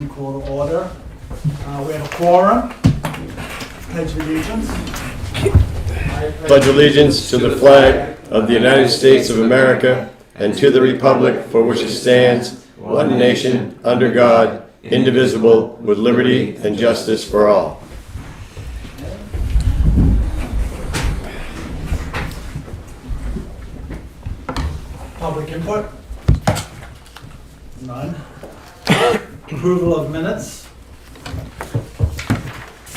Call to order. We have a quorum. Pledge of allegiance. Pledge allegiance to the flag of the United States of America and to the republic for which it stands, one nation, under God, indivisible, with liberty and justice for all. Public input? None. Approval of minutes.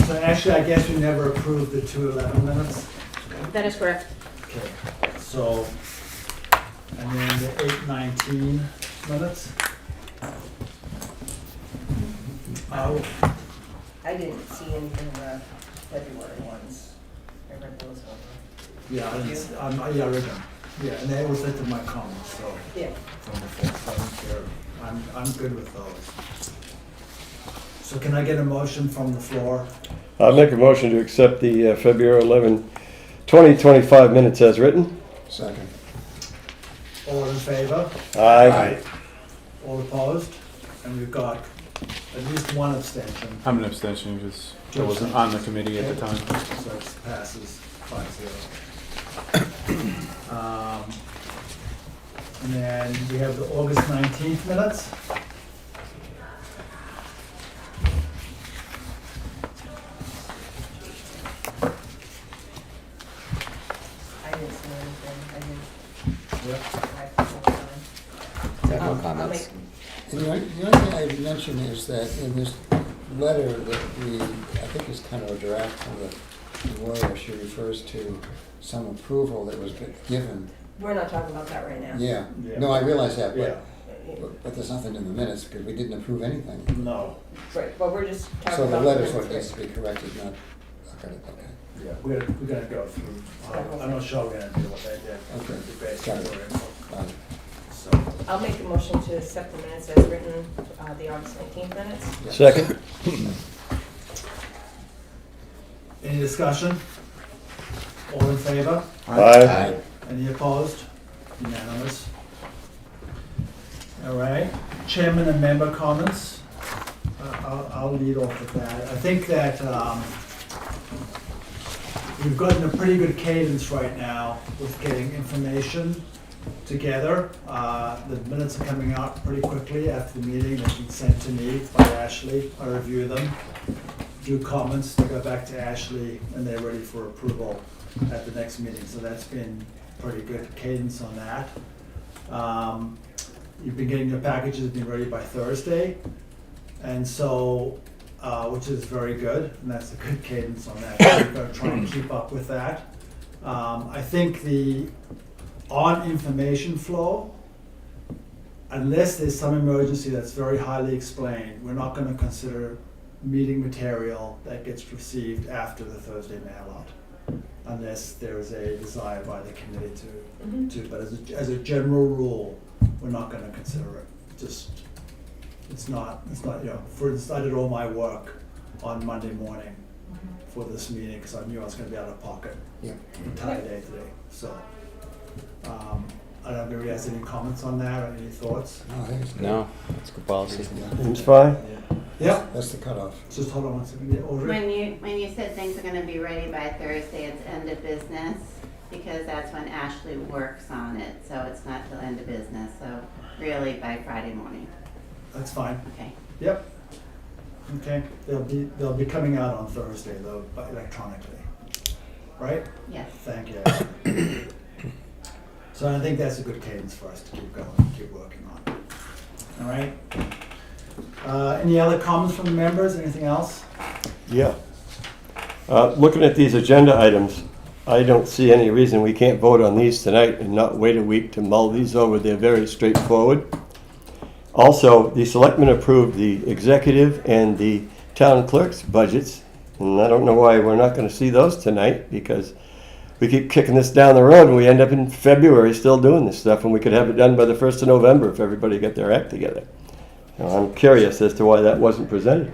So actually, I guess we never approved the 2:11 minutes. That is correct. Okay. So, and then the 8:19 minutes. Oh, I didn't see anything in the February ones. I read those over. yeah, I didn't, yeah, I read them. Yeah, and they was into my comments, so. Yeah. From before, so I don't care. I'm good with those. So can I get a motion from the floor? I'll make a motion to accept the February 11, 2025 minutes as written. Second. All in favor? Aye. All opposed? And we've got at least one abstention, I'm an abstention because I wasn't on the committee at the time. so it passes 5-0. And then we have the August 19th minutes. I didn't see anything. I didn't. Yep. I think No I'll comments. make- And the only thing I'd mention is that in this letter that I think is kind of a draft from the lawyer, she refers to some approval that was given. We're not talking about that right now. Yeah, Yeah. no, I realize that, Yeah, but there's nothing in the minutes because we didn't approve anything. no, Right, but we're just talking So the about. letter's minutes what needs here. to be corrected, not, okay, yeah, we're gonna go through, I'm not sure we're gonna deal with that yet. Okay. The basic Got it. info. okay. So, I'll make a motion to accept the minutes as written, the August 19th minutes. Yeah. Second. any discussion? All in favor? Aye. Any opposed? Unanimous. All right, chairman and member comments. I'll lead off with that. I think that we've gotten a pretty good cadence right now with getting information together. The minutes are coming out pretty quickly after the meeting. They've been sent to me by Ashley. I review them, do comments, they go back to Ashley, and they're ready for approval at the next meeting. So that's been pretty good cadence on that. You've been getting your packages, been ready by Thursday. And so, which is very good, and that's a good cadence on that. So we're gonna try and keep up with that. I think the on information flow, unless there's some emergency that's very highly explained, we're not gonna consider meeting material that gets received after the Thursday mail out, unless there is a desire by the committee to, but as a general rule, we're not gonna consider it. Just, it's not, you know, for instance, I did all my work on Monday morning for this meeting, because I knew I was gonna be out of pocket Yeah. the entire day today, so. I don't know if you guys have any comments on that, or any thoughts? No, I think it's good. No, that's good policy. Yeah. It's fine. Yeah, That's the cutoff. just hold on one second, yeah, Audrey? When you said things are gonna be ready by Thursday, it's end of business, because that's when Ashley works on it, so it's not till end of business, so really by Friday morning, That's fine, okay? yep. Okay, they'll be coming out on Thursday though, but electronically, right? Yes. Thank you. So I think that's a good cadence for us to keep going, keep working on. All right? Any other comments from the members, anything else? Yeah. Looking at these agenda items, I don't see any reason we can't vote on these tonight and not wait a week to mull these over. They're very straightforward. Also, the selectmen approved the executive and the town clerk's budgets, and I don't know why we're not gonna see those tonight, because we keep kicking this down the road and we end up in February still doing this stuff, and we could have it done by the 1st of November if everybody got their act together. Now, I'm curious as to why that wasn't presented.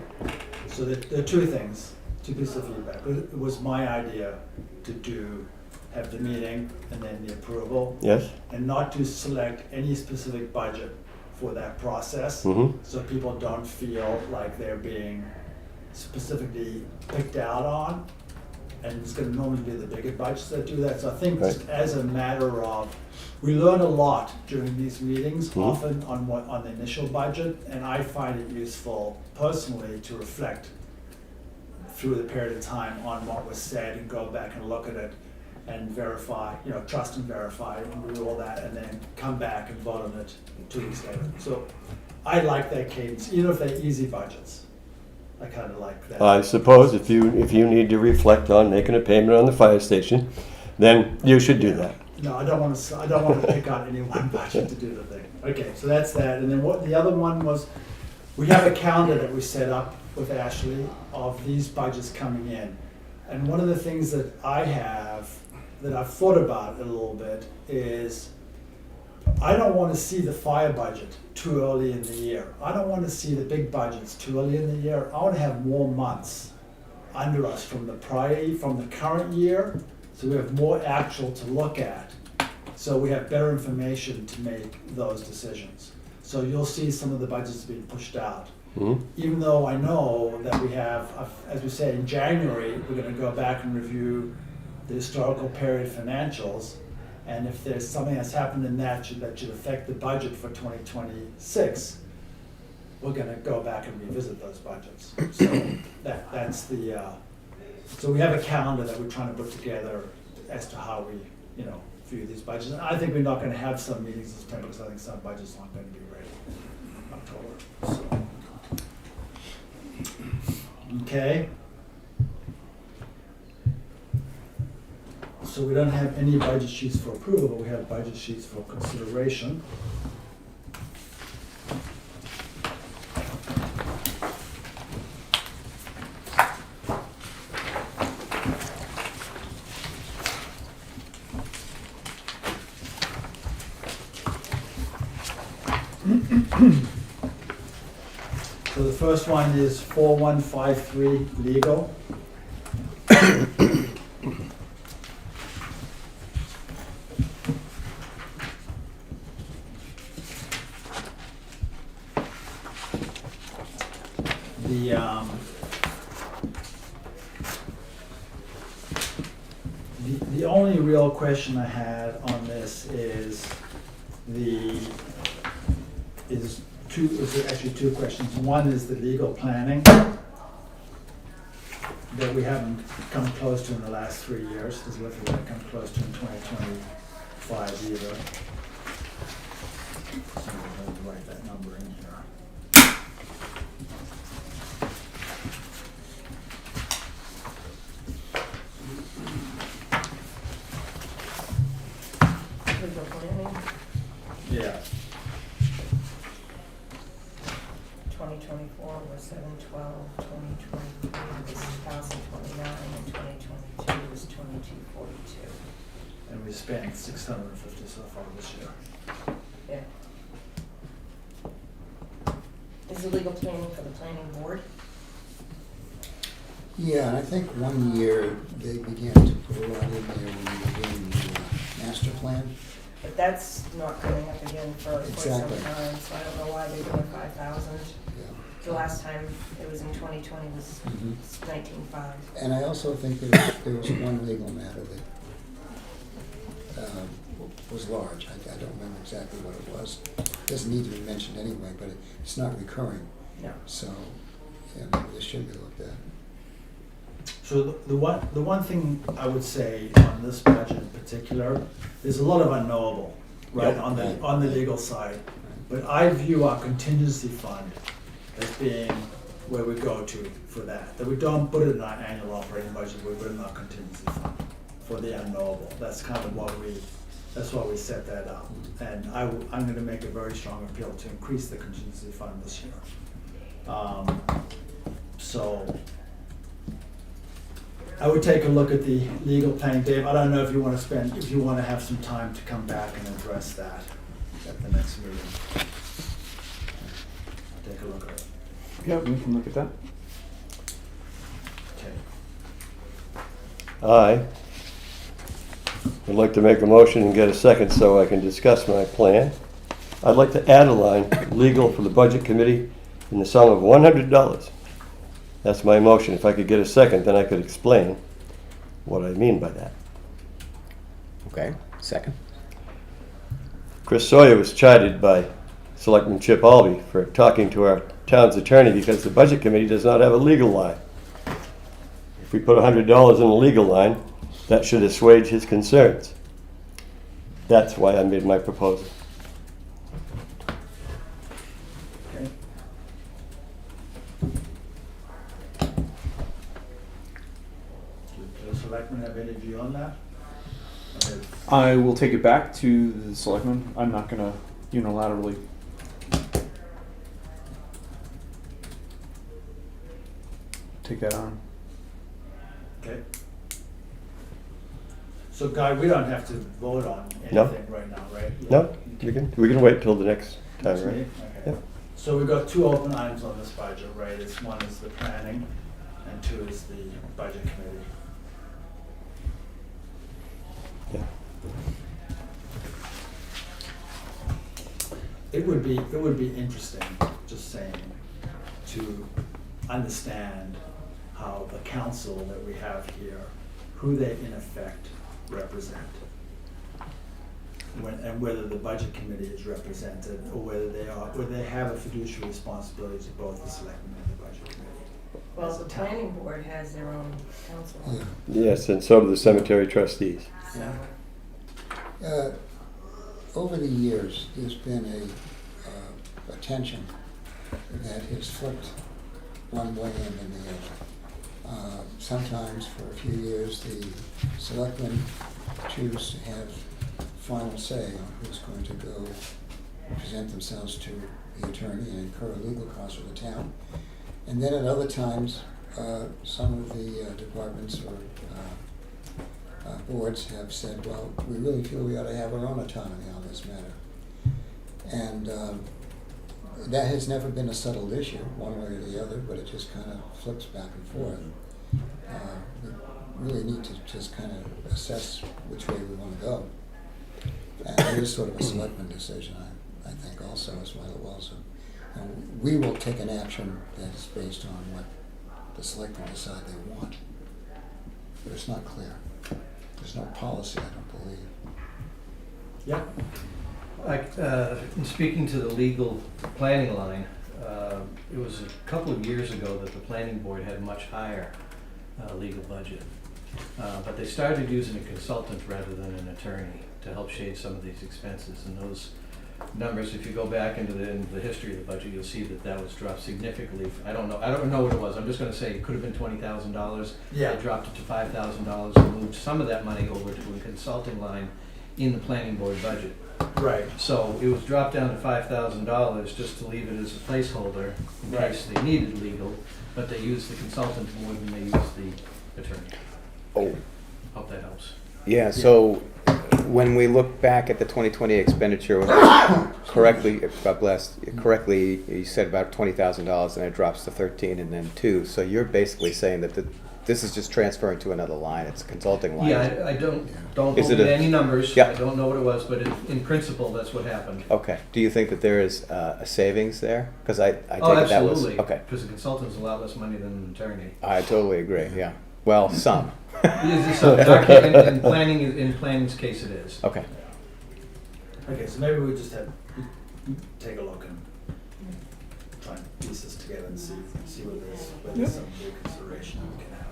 So there are two things, two pieces of feedback. It was my idea to have the meeting and then the approval, Yes? and not to select any specific budget for that process. Mhm. So people don't feel like they're being specifically picked out on. And it's gonna normally be the bigger budgets that do that. So I think just as a matter of, we learn a lot during these meetings, Mhm. often on the initial budget. And I find it useful personally to reflect through the period of time on what was said and go back and look at it and verify, trust and verify and do all that, and then come back and vote on it 2 weeks later. So I like that cadence, even if they're easy budgets. I kind of like that. I suppose if you need to reflect on making a payment on the fire station, then you should do that. No, I don't want to pick out any one budget to do the thing. Okay, so that's that. And then what the other one was, we have a calendar that we set up with Ashley of these budgets coming in. And one of the things that I've thought about a little bit is, I don't want to see the fire budget too early in the year. I don't want to see the big budgets too early in the year. I want to have more months under us from the current year, so we have more actual to look at. So we have better information to make those decisions. So you'll see some of the budgets being pushed out. Mhm. Even though I know that we have, as we say, in January, we're gonna go back and review the historical period financials. And if there's something that's happened in that should affect the budget for 2026, we're gonna go back and revisit those budgets. So that's the, so we have a calendar that we're trying to put together as to how we, view these budgets. And I think we're not gonna have some meetings in September, because I think some budgets aren't gonna be ready in October, so. Okay. So we don't have any budget sheets for approval, but we have budget sheets for consideration. So the first one is 4153 legal. The only real question I had on this is actually two questions. One is the legal planning that we haven't come close to in the last 3 years. There's nothing we're gonna come close to in 2025 either. So I'm gonna write that number in here. Legal planning, Yeah. 2024 was 712, 2023 was 1,029, and 2022 was 2,242. And we spent 650 so far this year. Yeah. Is the legal planning for the planning board? Yeah, and I think one year they began to put a lot in there when we were doing the master plan. But that's not coming up again for quite some Exactly. time, so I don't know why they're doing 5,000. Yeah. The last time it was in 2020 was Mhm. 19.5. And I also think there was one legal matter that was large. I don't remember exactly what it was. It doesn't need to be mentioned anyway, but it's not recurring. No. So, yeah, maybe this should be looked at. So the one thing I would say on this budget in particular, there's a lot of unknowable, right, Yep. on the legal side. But I view our contingency fund as being where we go to for that. That we don't put it in our annual operating budget, we put it in our contingency fund for the unknowable. That's kind of that's why we set that up. And I'm gonna make a very strong appeal to increase the contingency fund this year. So I would take a look at the legal planning. Dave, I don't know if you want to have some time to come back and address that at the next meeting. Take a look at it. Yeah, we can look at that. Okay. I would like to make a motion and get a second so I can discuss my plan. I'd like to add a line, legal for the budget committee in the sum of $100. That's my motion. If I could get a second, then I could explain what I mean by that. Okay, second. Chris Sawyer was chided by Selectman Chip Albee for talking to our town's attorney because the budget committee does not have a legal line. If we put $100 in a legal line, that should assuage his concerns. That's why I made my proposal. Okay. Do the selectmen have any view on that? Or is- I will take it back to the selectmen. I'm not gonna unilaterally. Take that on. Okay. So Guy, we don't have to vote on No. anything right now, right? No, we can wait till the next time, Next right? meeting? Okay. Yep. So we've got two open items on this budget, right? It's one is the planning and two is the budget committee. Yeah. It would be interesting, just saying, to understand how the council that we have here, who they in effect represent. And whether the budget committee is represented, or whether they have a fiduciary responsibility to both the selectmen and the budget committee. Well, as a the town. planning board has their own council. Yeah. Yes, and so do the cemetery trustees. Yeah. Over the years, there's been a tension that has flipped one way and then the other. Sometimes, for a few years, the selectmen choose to have final say on who's going to go present themselves to the attorney and incur legal costs for the town. And then at other times, some of the departments or boards have said, well, we really feel we ought to have our own autonomy on this matter. And that has never been a settled issue, one way or the other, but it just kind of flips back and forth. We really need to just kind of assess which way we want to go. And it is sort of a selectman decision, I think, also, as well. And we will take an action that's based on what the selectmen decide they want. But it's not clear. There's no policy, I don't believe. Yeah. In speaking to the legal planning line, it was a couple of years ago that the planning board had much higher legal budget. But they started using a consultant rather than an attorney to help shade some of these expenses. And those numbers, if you go back into the history of the budget, you'll see that that was dropped significantly. I don't know what it was. I'm just gonna say it could have been $20,000. Yeah. They dropped it to $5,000 and moved some of that money over to a consulting line in the planning board budget. Right. So it was dropped down to $5,000 just to leave it as a placeholder in case they needed legal, but they used the consultant more than they used the attorney. Oh, Hope that helps. yeah, so when we look back at the 2020 expenditure, correctly, God bless, correctly, you said about $20,000 and it drops to 13 and then 2. So you're basically saying that this is just transferring to another line. It's a consulting line. Yeah, I don't Is hold it me to a- any numbers. Yeah. I don't know what it was, but in principle, that's what happened. Okay. Do you think that there is a savings there? Because I take Oh, it that was absolutely. okay. Because the consultant's a lot less money than an attorney. I totally agree. Yeah. Well, some. So in planning's case, it is. Okay. Okay, so maybe we just take a look and try and piece this together and see whether there's some new consideration we can have.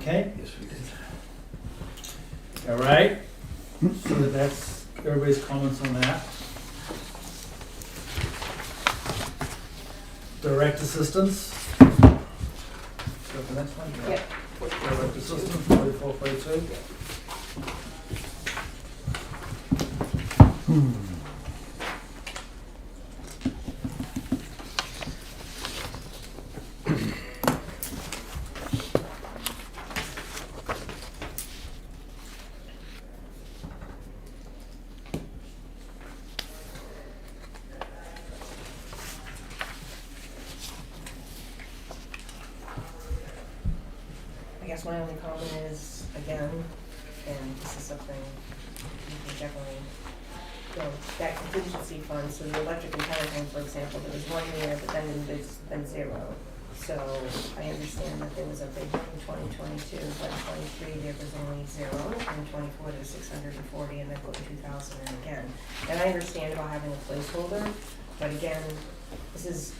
Okay, Yes, we did. all right, so that's everybody's comments on that. Direct assistance. Go to the next one? Yep. Direct assistance, 44, 42. I guess my only comment is, again, and this is something you can definitely you know, that contingency fund, so the electric and telephone, for example, there was 1 year, but then there's been 0. So I understand that there was a big one in 2022, but in 23 there was only 0, and in 24 there's 640, and then go to 2,000 and again. And I understand about having a placeholder, but again, this is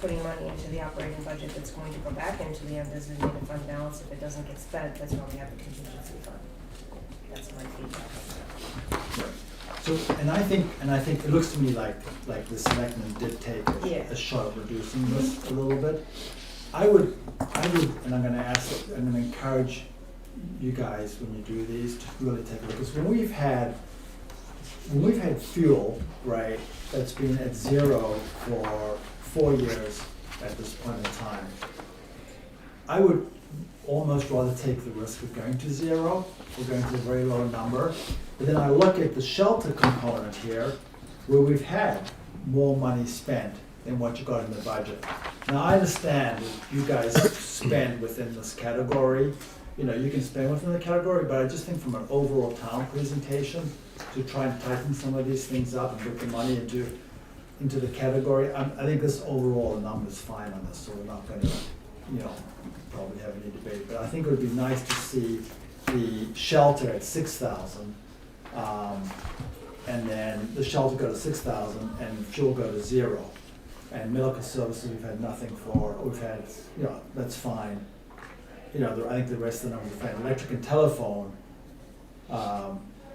putting money into the operating budget that's going to go back into the undesignated fund balance. If it doesn't get spent, that's why we have the contingency fund. That's my feedback on that. So, and I think it looks to me like the selectmen did take Yeah. a shot at reducing this a little bit. I would, and I'm gonna encourage you guys when you do these to really take a look, because when we've had fuel, right, that's been at 0 for 4 years at this point in time, I would almost rather take the risk of going to 0, or going to a very low number. But then I look at the shelter component here, where we've had more money spent than what you got in the budget. Now, I understand that you guys spend within this category, you know, you can spend within the category, but I just think from an overall town presentation, to try and tighten some of these things up and put the money into the category, I think this overall number is fine on this, so we're not gonna, you know, probably have any debate. But I think it would be nice to see the shelter at 6,000, and then the shelter go to 6,000 and fuel go to 0. And medical services, we've had nothing for, we've had, you know, that's fine. You know, I think the rest of the numbers we've had, electric and telephone,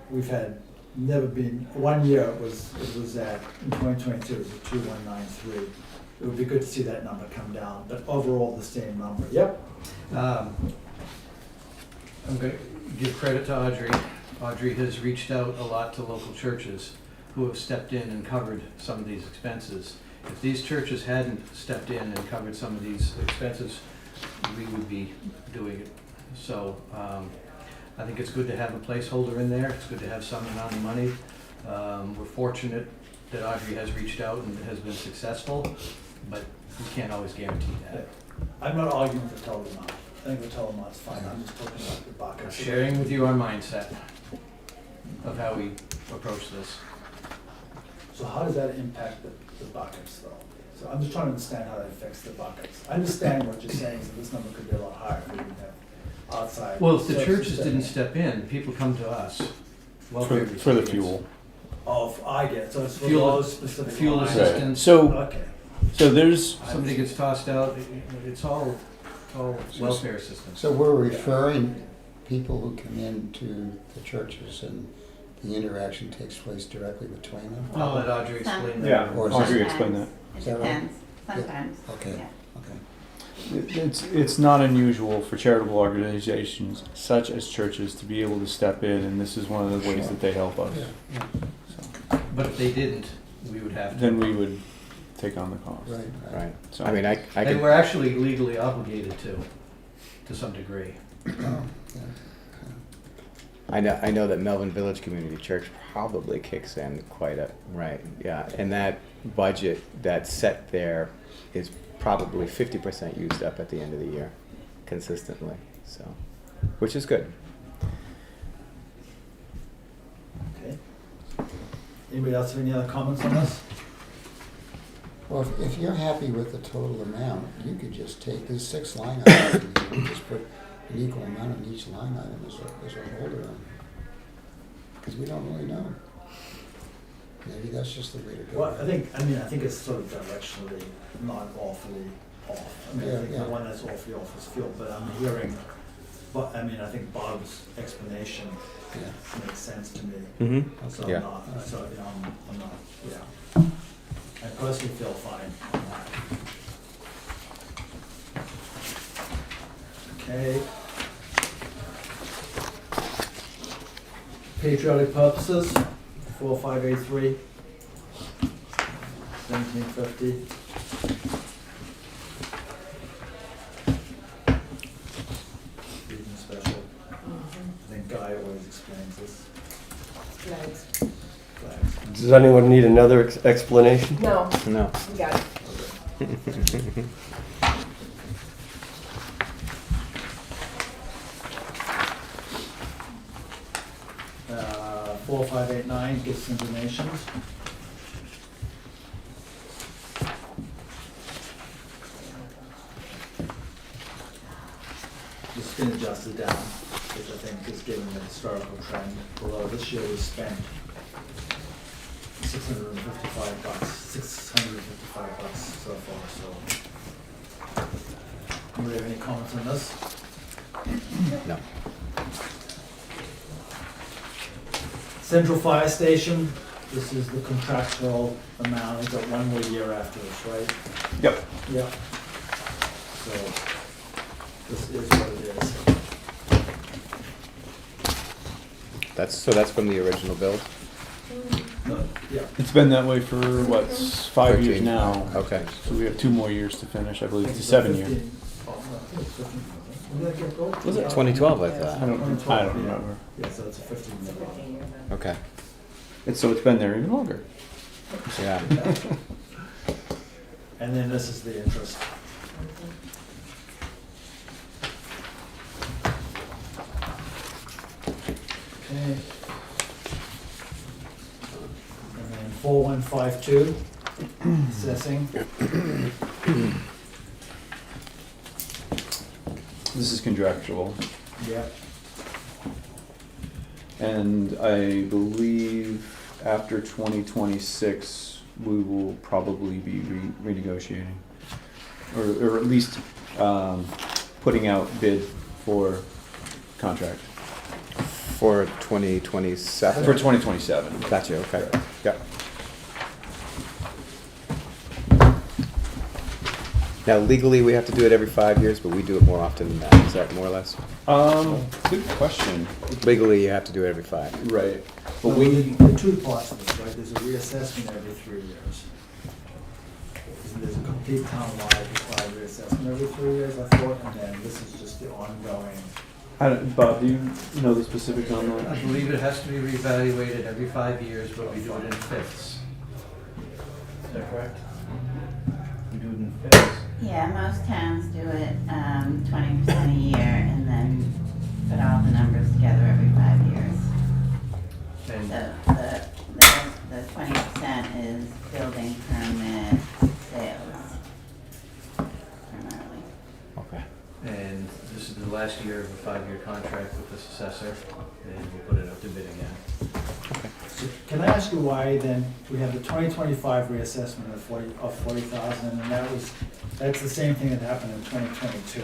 we've had never been, 1 year it was at, in 2022, it was at 2193. It would be good to see that number come down, but overall the same number, yep. I'm going to give credit to Audrey. Audrey has reached out a lot to local churches who have stepped in and covered some of these expenses. If these churches hadn't stepped in and covered some of these expenses, we would be doing it. So I think it's good to have a placeholder in there. It's good to have some amount of money. We're fortunate that Audrey has reached out and has been successful, but we can't always guarantee that. I'm not arguing with the total amount. I think the total amount's fine, I'm just talking about the bucket. I'm sharing with you our mindset of how we approach this. So how does that impact the buckets though? So I'm just trying to understand how that affects the buckets. I understand what you're saying, is that this number could be a lot higher if we didn't have outside. Well, if the services churches stepping didn't in. step in, people come to us. For Welfare the recipients. fuel. Oh, I get it, so it's for Fuel- those specific Fuel lines. assistance. So, Okay, so there's, Somebody gets tossed out, it's all welfare assistance. So we're referring people who come into the churches and the interaction takes place directly between them? I'll let Audrey explain that. yeah, Or is Audrey it- explained that. It Is that right? depends, sometimes, Okay, yeah. okay. It's not unusual for charitable organizations such as churches to be able to step in, and this is one of the ways that they help us. Yeah, yeah, So, But if they didn't, we would have to. then we would take on the cost. right, right. Right. So I mean, I And can, we're actually legally obligated to some degree. Oh, yeah. I know that Melvin Village Community Church probably kicks in quite a, right, yeah. And that budget that's set there is probably 50% used up at the end of the year consistently, so, which is good. okay. Anybody else have any other comments on this? Well, if you're happy with the total amount, you could just take these 6 line items and you just put an equal amount on each line item as a holder on. Because we don't really know. Maybe that's just the way to go. Well, I think it's sort of directionally not awfully off. I mean, I Yeah, think yeah. the one that's awfully off is fuel, but I'm hearing, but, I mean, I think Bob's explanation Yeah. makes sense to me. Mm-hmm. So Yeah. I'm not, so, you know, I'm not, yeah. I personally feel fine on that. Okay. Patriotic purposes, 4583, 1750. Reading special. I think Guy always explains this. Nice. Flags. Does anyone need another explanation? No, No. we got it. Okay. 4583, 4589, gifts and donations. It's been adjusted down, which I think is giving a historical trend. Below this year we spent $655 so far, so. Anybody have any comments on this? No. Central Fire Station, this is the contractual amount, we've got one more year after this, right? Yep. Yep. So, this is what it is. That's from the original build? Yeah. It's been that way for what, 5 years 13. now. Okay. So we have 2 more years to finish. I believe it's a 7 year. 15. Oh, no, I think it's 15. When did that get built? Was it 2012, I I thought? don't 2012, yeah. remember. Yeah, so it's a 15 year. 15 years. Okay. So it's been there even longer. Yeah. And then this is the interest. Okay. And then 4152, assessing. This is contractual. Yep. And I believe after 2026, we will probably be renegotiating. Or at least putting out bid for contract. For 2027? For 2027. Gotcha, okay. Yep. Now legally, we have to do it every 5 years, but we do it more often than that. Is that more or less? Good question. Legally, you have to do it every 5. Right. But But we, we, there are two parts of this, right? There's a reassessment every 3 years. There's a complete townwide required reassessment every 3 years, I thought, and then this is just the ongoing. Bob, do you know the specifics on I that? believe it has to be reevaluated every 5 years, but we do it in fifths. Is that correct? We do it in fifths. Yeah, most towns do it 20% a year and then put all the numbers together every 5 years. And So the 20% is building permit sales primarily. Okay. And this is the last year of a 5-year contract with this assessor, and we'll put it up to bid again. So can I ask you why then we have the 2025 reassessment of 40,000, and that's the same thing that happened in 2022?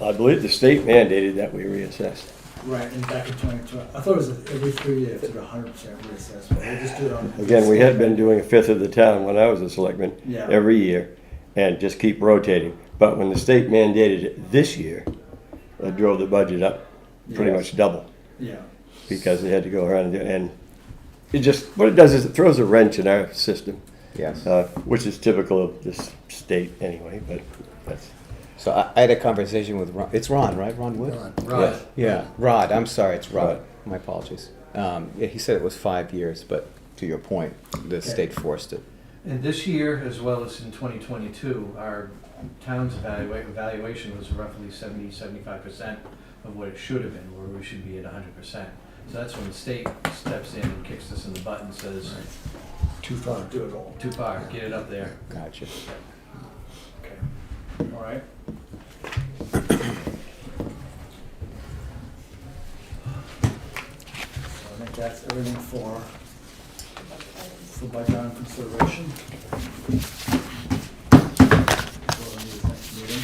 I believe the state mandated that we reassess. Right, and back in 2012, I thought it was every 3 years, did 100% reassessment. They just do it on. Again, we had been doing a fifth of the town when I was a selectman Yeah. every year and just keep rotating. But when the state mandated it this year, it drove the budget up pretty Yes. much double Yeah, because they had to go around and do it. And it just, what it does is it throws a wrench in our system, Yes. which is typical of this state anyway, but that's. So I had a conversation with Ron. It's Ron, right? Ron Wood? right. Yeah. Rod. I'm sorry. It's Rod. Rod. My apologies. Yeah, he said it was 5 years, but to your point, the state forced it. And this year, as well as in 2022, our town's evaluation was roughly 70-75% of what it should have been, where we should be at 100%. So that's when the state steps in and kicks us in the butt and says, Too far, do it all. too far, get it up there. Gotcha. Okay, all right. So I think that's everything for budget item consideration. We'll meet next meeting.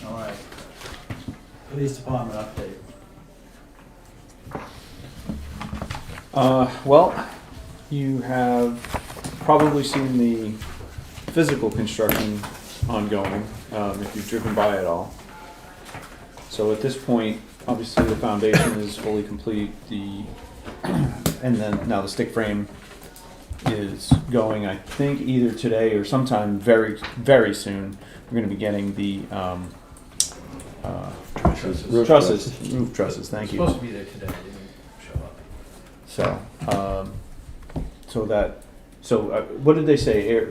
All right. Police department update. Well, you have probably seen the physical construction ongoing, if you've driven by it all. So at this point, obviously the foundation is fully complete, and then now the stick frame is going, I think either today or sometime very, very soon. We're gonna be getting the, Roof roof trusses, thank you. Supposed to be there today, they didn't show up. So, what did they say,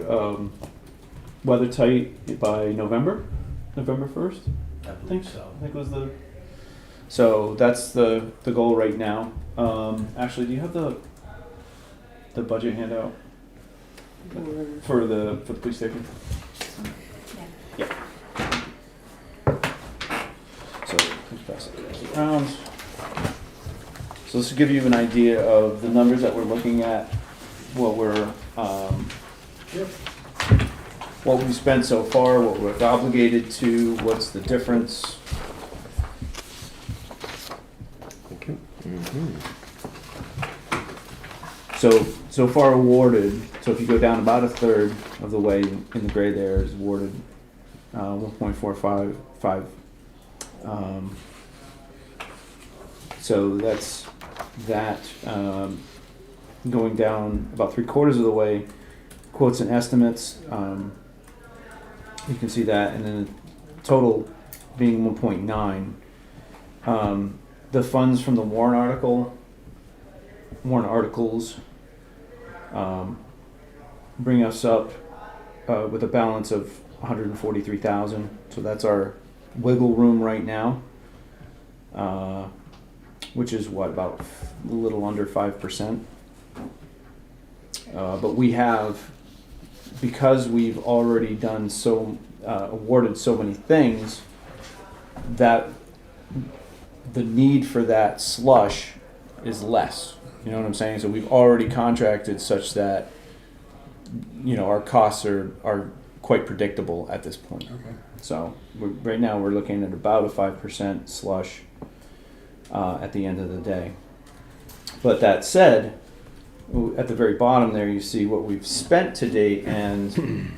weather tight by November 1st? I I think believe so. so. I think was the So that's the goal right now. Ashley, do you have the budget handout for the police station? Yeah. So please pass it around. So this will give you an idea of the numbers that we're looking at, what we're what we've spent so far, what we're obligated to, what's the difference. Thank you. Mhm. So far awarded, so if you go down about a third of the way in the gray there is awarded 1.455. So that's that. Going down about 3/4 of the way, quotes and estimates. You can see that, and then total being 1.9. The funds from the warrant articles bring us up with a balance of 143,000. So that's our wiggle room right now, which is what, about a little under 5%. But we have, because we've already done awarded so many things, that the need for that slush is less. You know what I'm saying? So we've already contracted such that, our costs are quite predictable at this point. Okay. So right now we're looking at about a 5% slush at the end of the day. But that said, at the very bottom there you see what we've spent to date and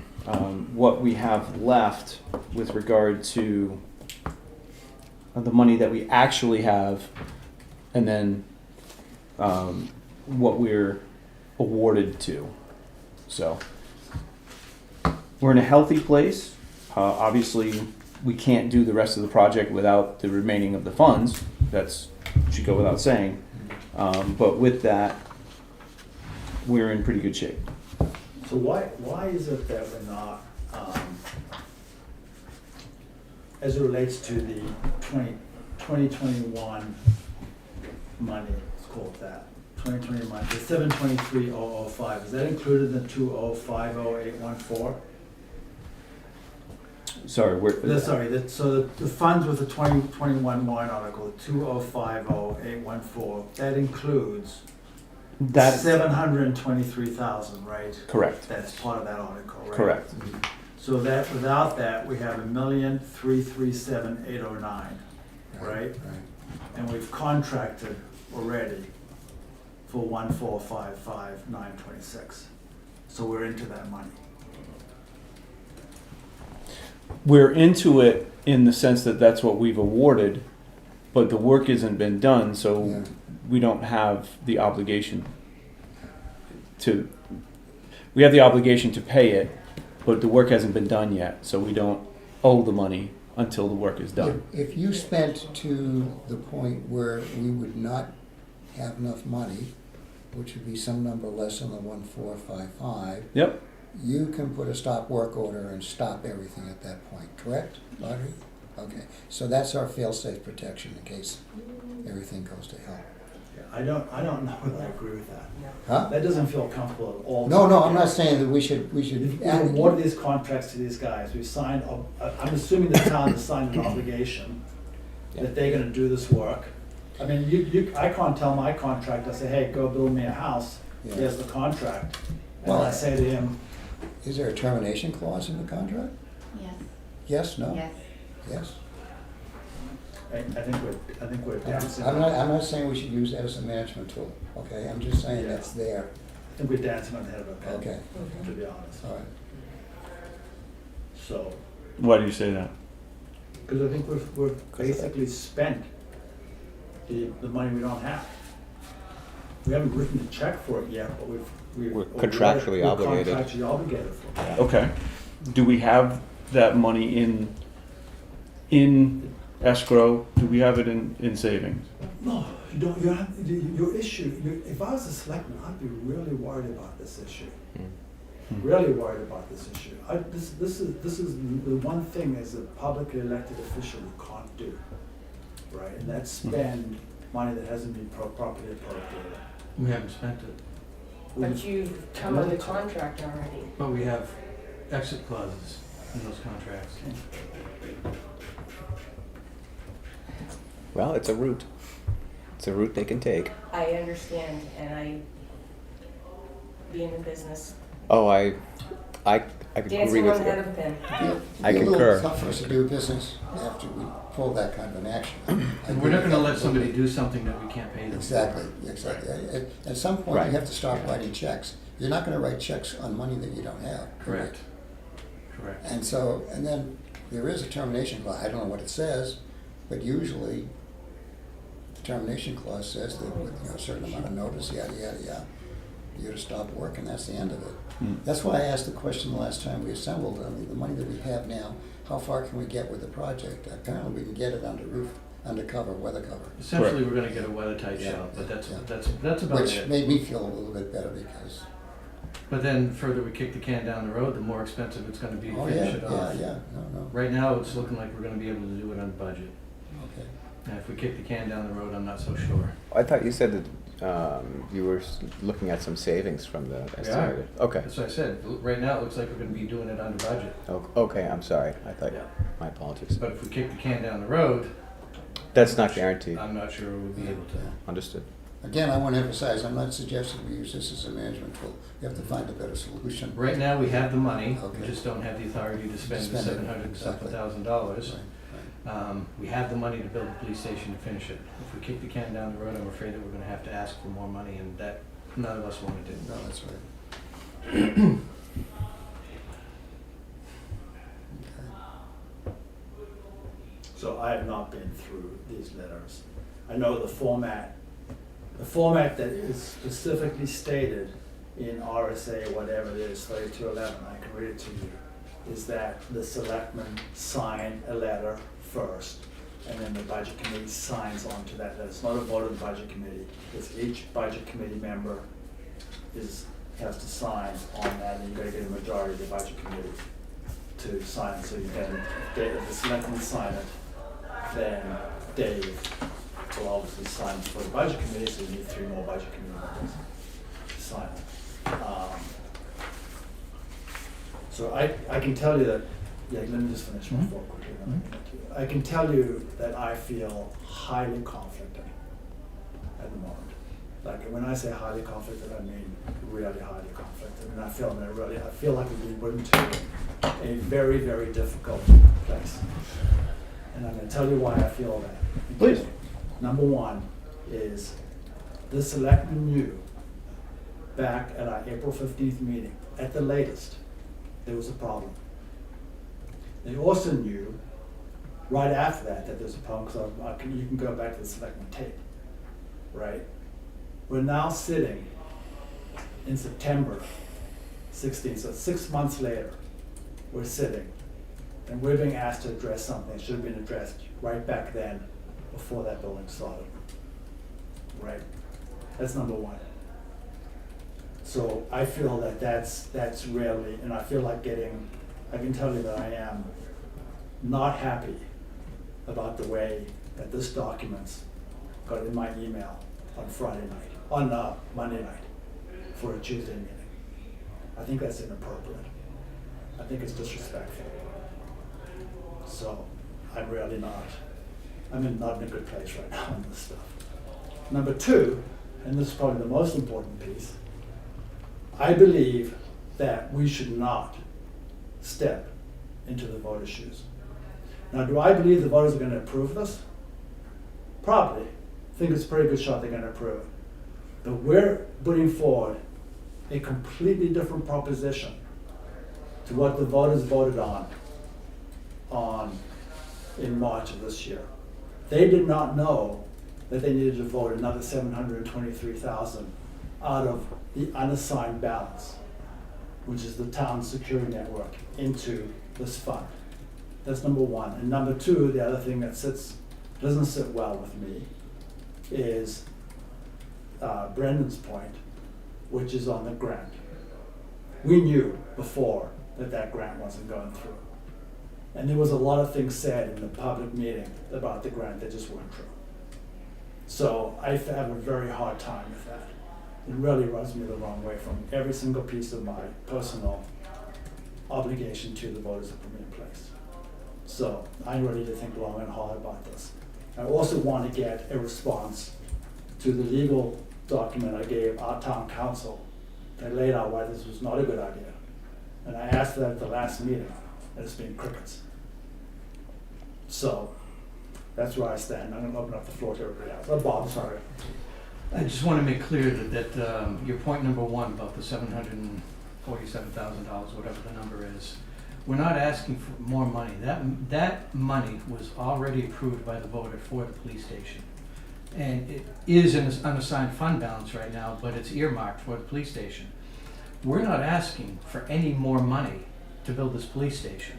what we have left with regard to the money that we actually have, and then what we're awarded to. So we're in a healthy place. Obviously, we can't do the rest of the project without the remaining of the funds. That should go without saying. But with that, we're in pretty good shape. So why is it that we're not, as it relates to the 2021 money, let's call it that, 2021, the 723,005, is that included in the 2050814? Sorry, So the funds with the 2021 warrant article, 2050814, that includes that's 723,000, right? correct. That's part of that article, right? Correct. So that, without that, we have 1,337,809, right? And we've contracted already for 1,455,926. So we're into that money. We're into it in the sense that that's what we've awarded, but the work hasn't been done, so Yeah. we don't have the obligation to. We have the obligation to pay it, but the work hasn't been done yet, so we don't owe the money until the work is done. If you spent to the point where we would not have enough money, which would be some number less than the 1,455, Yep. you can put a stop work order and stop everything at that point, correct, Audrey? Okay, so that's our fail-safe protection in case everything goes to hell. I don't know whether I agree with that. Huh? That doesn't feel comfortable at all. No, I'm not saying that we should. We award these contracts to these guys, we signed, I'm assuming the town has signed an obligation that they're gonna do this work. I mean, I can't tell my contractor, say, hey, go build me a house, Yeah. here's the contract. And Well, I say to him, Is there a termination clause in the contract? Yes, Yes, no? yes. Yes? I think we're dancing. I'm not saying we should use that as a management tool, okay? I'm just saying Yeah. that's there. I think we're dancing on the head of a pin. Okay. To be honest. All right. So, Why do you say that? because I think we're basically spent the money we don't have. We haven't written the check for it yet, but we're contractually obligated. We're contractually obligated for it. Okay. Do we have that money in escrow? Do we have it in savings? No, you don't, your issue, if I was a selectman, I'd be really worried about this issue. Really worried about this issue. This is the one thing as a publicly elected official you can't do. right? And that's spend money that hasn't been properly appropriated. We haven't spent it, But you've come under contract already. but we have exit clauses in those contracts. Well, it's a route. It's a route they can take. I understand, and being in business, Oh, I could agree dancing with on the head you. of a pin. I It'd be a concur. little tough for us to do business after we pull that kind of an action. I And agree we're not with gonna that. let somebody do something that we can't pay them for. Exactly, exactly. At some point, Right. you have to start writing checks. You're not gonna write checks on money that you don't have. Correct. Correct. And so, and then there is a termination clause. I don't know what it says, but usually the termination clause says that with a certain amount of notice, yada, yada, yada, you're to stop work and that's the end of it. That's why I asked the question the last time we assembled. I mean, the money that we have now, how far can we get with the project? Apparently, we can get it under roof, under cover, weather cover. Essentially, we're gonna get a weather-tight Yeah, shell, but yeah. that's about Which it. made me feel a little bit better because, But then the further we kick the can down the road, the more expensive it's gonna be to oh, yeah, finish it off. yeah, no, Right now, it's looking like we're gonna be able to do it on budget. okay. And if we kick the can down the road, I'm not so sure. I thought you said that you were looking at some savings from the estimated. Okay. That's what I said. Right now, it looks like we're gonna be doing it under budget. Okay, I'm sorry. I thought, Yeah. my apologies. But if we kick the can down the road, That's not guaranteed. I'm not sure we'll be able to. Understood. Again, I want to emphasize, I'm not suggesting we use this as a management tool. We have to find a better solution. Right now, we have the money, we Okay. just don't have the authority to spend the Spend it, $700 and something exactly. thousand dollars. Right, right. We have the money to build a police station to finish it. If we kick the can down the road, I'm afraid that we're gonna have to ask for more money, and that none of us wanna do. No, that's right. Okay. So I have not been through these letters. I know the format that is specifically stated in RSA, whatever it is, 3211, I can read it to you, is that the selectmen sign a letter first, and then the budget committee signs on to that letter. It's not a vote of the budget committee, it's each budget committee member has to sign on that, and you gotta get a majority of the budget committee to sign it, so you can, if the selectmen sign it, then Dave will obviously sign for the budget committee, so you need 3 more budget committee members to sign it. So I can tell you that, yeah, let me just finish my thought quickly. then I'll get to it. I can tell you that I feel highly conflicted at the moment. Like, when I say highly conflicted, I mean really highly conflicted. And I feel like we've been put into a very, very difficult place. And I'm gonna tell you why I feel that. Please. Number one is, the selectmen knew back at our April 15th meeting, at the latest, there was a problem. They also knew right after that there was a problem, because you can go back to the selectmen tape, right? We're now sitting in September 16th, so 6 months later, we're sitting, and we're being asked to address something that should have been addressed right back then, before that building started. Right? That's number one. So I feel that that's really, and I feel like I can tell you that I am not happy about the way that this document's got in my email on Monday night for a Tuesday meeting. I think that's inappropriate. I think it's disrespectful. So I'm really not in a good place right now on this stuff. Number two, and this is probably the most important piece, I believe that we should not step into the voters' shoes. Now, do I believe the voters are going to approve this? Probably. I think it's a pretty good shot they're going to approve it. But we're putting forward a completely different proposition to what the voters voted on in March of this year. They did not know that they needed to vote another $723,000 out of the unassigned balance, which is the town security network, into this fund. That's number one. And number two, the other thing that doesn't sit well with me is Brendan's point, which is on the grant. We knew before that grant wasn't going through. And there was a lot of things said in the public meeting about the grant that just weren't true. So I have a very hard time with that. It really rubs me the wrong way from every single piece of my personal obligation to the voters that put me in place. So I'm ready to think long and hard about this. I also want to get a response to the legal document I gave our town council that laid out why this was not a good idea. And I asked for that at the last meeting, and it's been crickets. So that's where I stand. I'm going to open up the floor to everybody else. Oh, Bob, sorry. I just want to make clear that your point number one about the $747,000, whatever the number is, we're not asking for more money. That money was already approved by the voter for the police station. And it is in an unassigned fund balance right now, but it's earmarked for the police station. We're not asking for any more money to build this police station.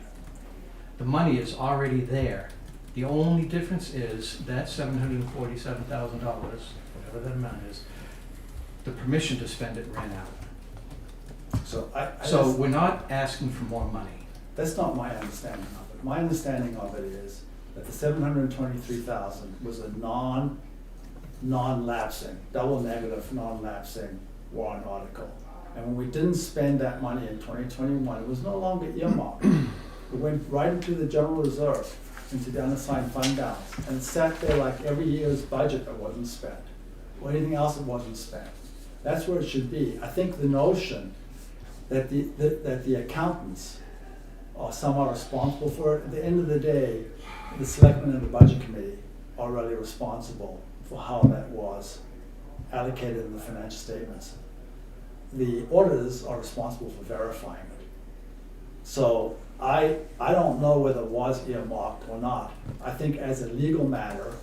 The money is already there. The only difference is that $747,000, whatever that amount is, the permission to spend it ran out. So So we're not asking for more money. that's not my understanding of it. My understanding of it is that the 723,000 was a non-lapsing, double negative, non-lapsing warrant article. And when we didn't spend that money in 2021, it was no longer earmarked. It went right into the general reserve, into the unassigned fund balance, and it sat there like every year's budget that wasn't spent, or anything else that wasn't spent. That's where it should be. I think the notion that the accountants are somewhat responsible for it, at the end of the day, the selectmen and the budget committee are really responsible for how that was allocated in the financial statements. The auditors are responsible for verifying it. So I don't know whether it was earmarked or not. I think as a legal matter,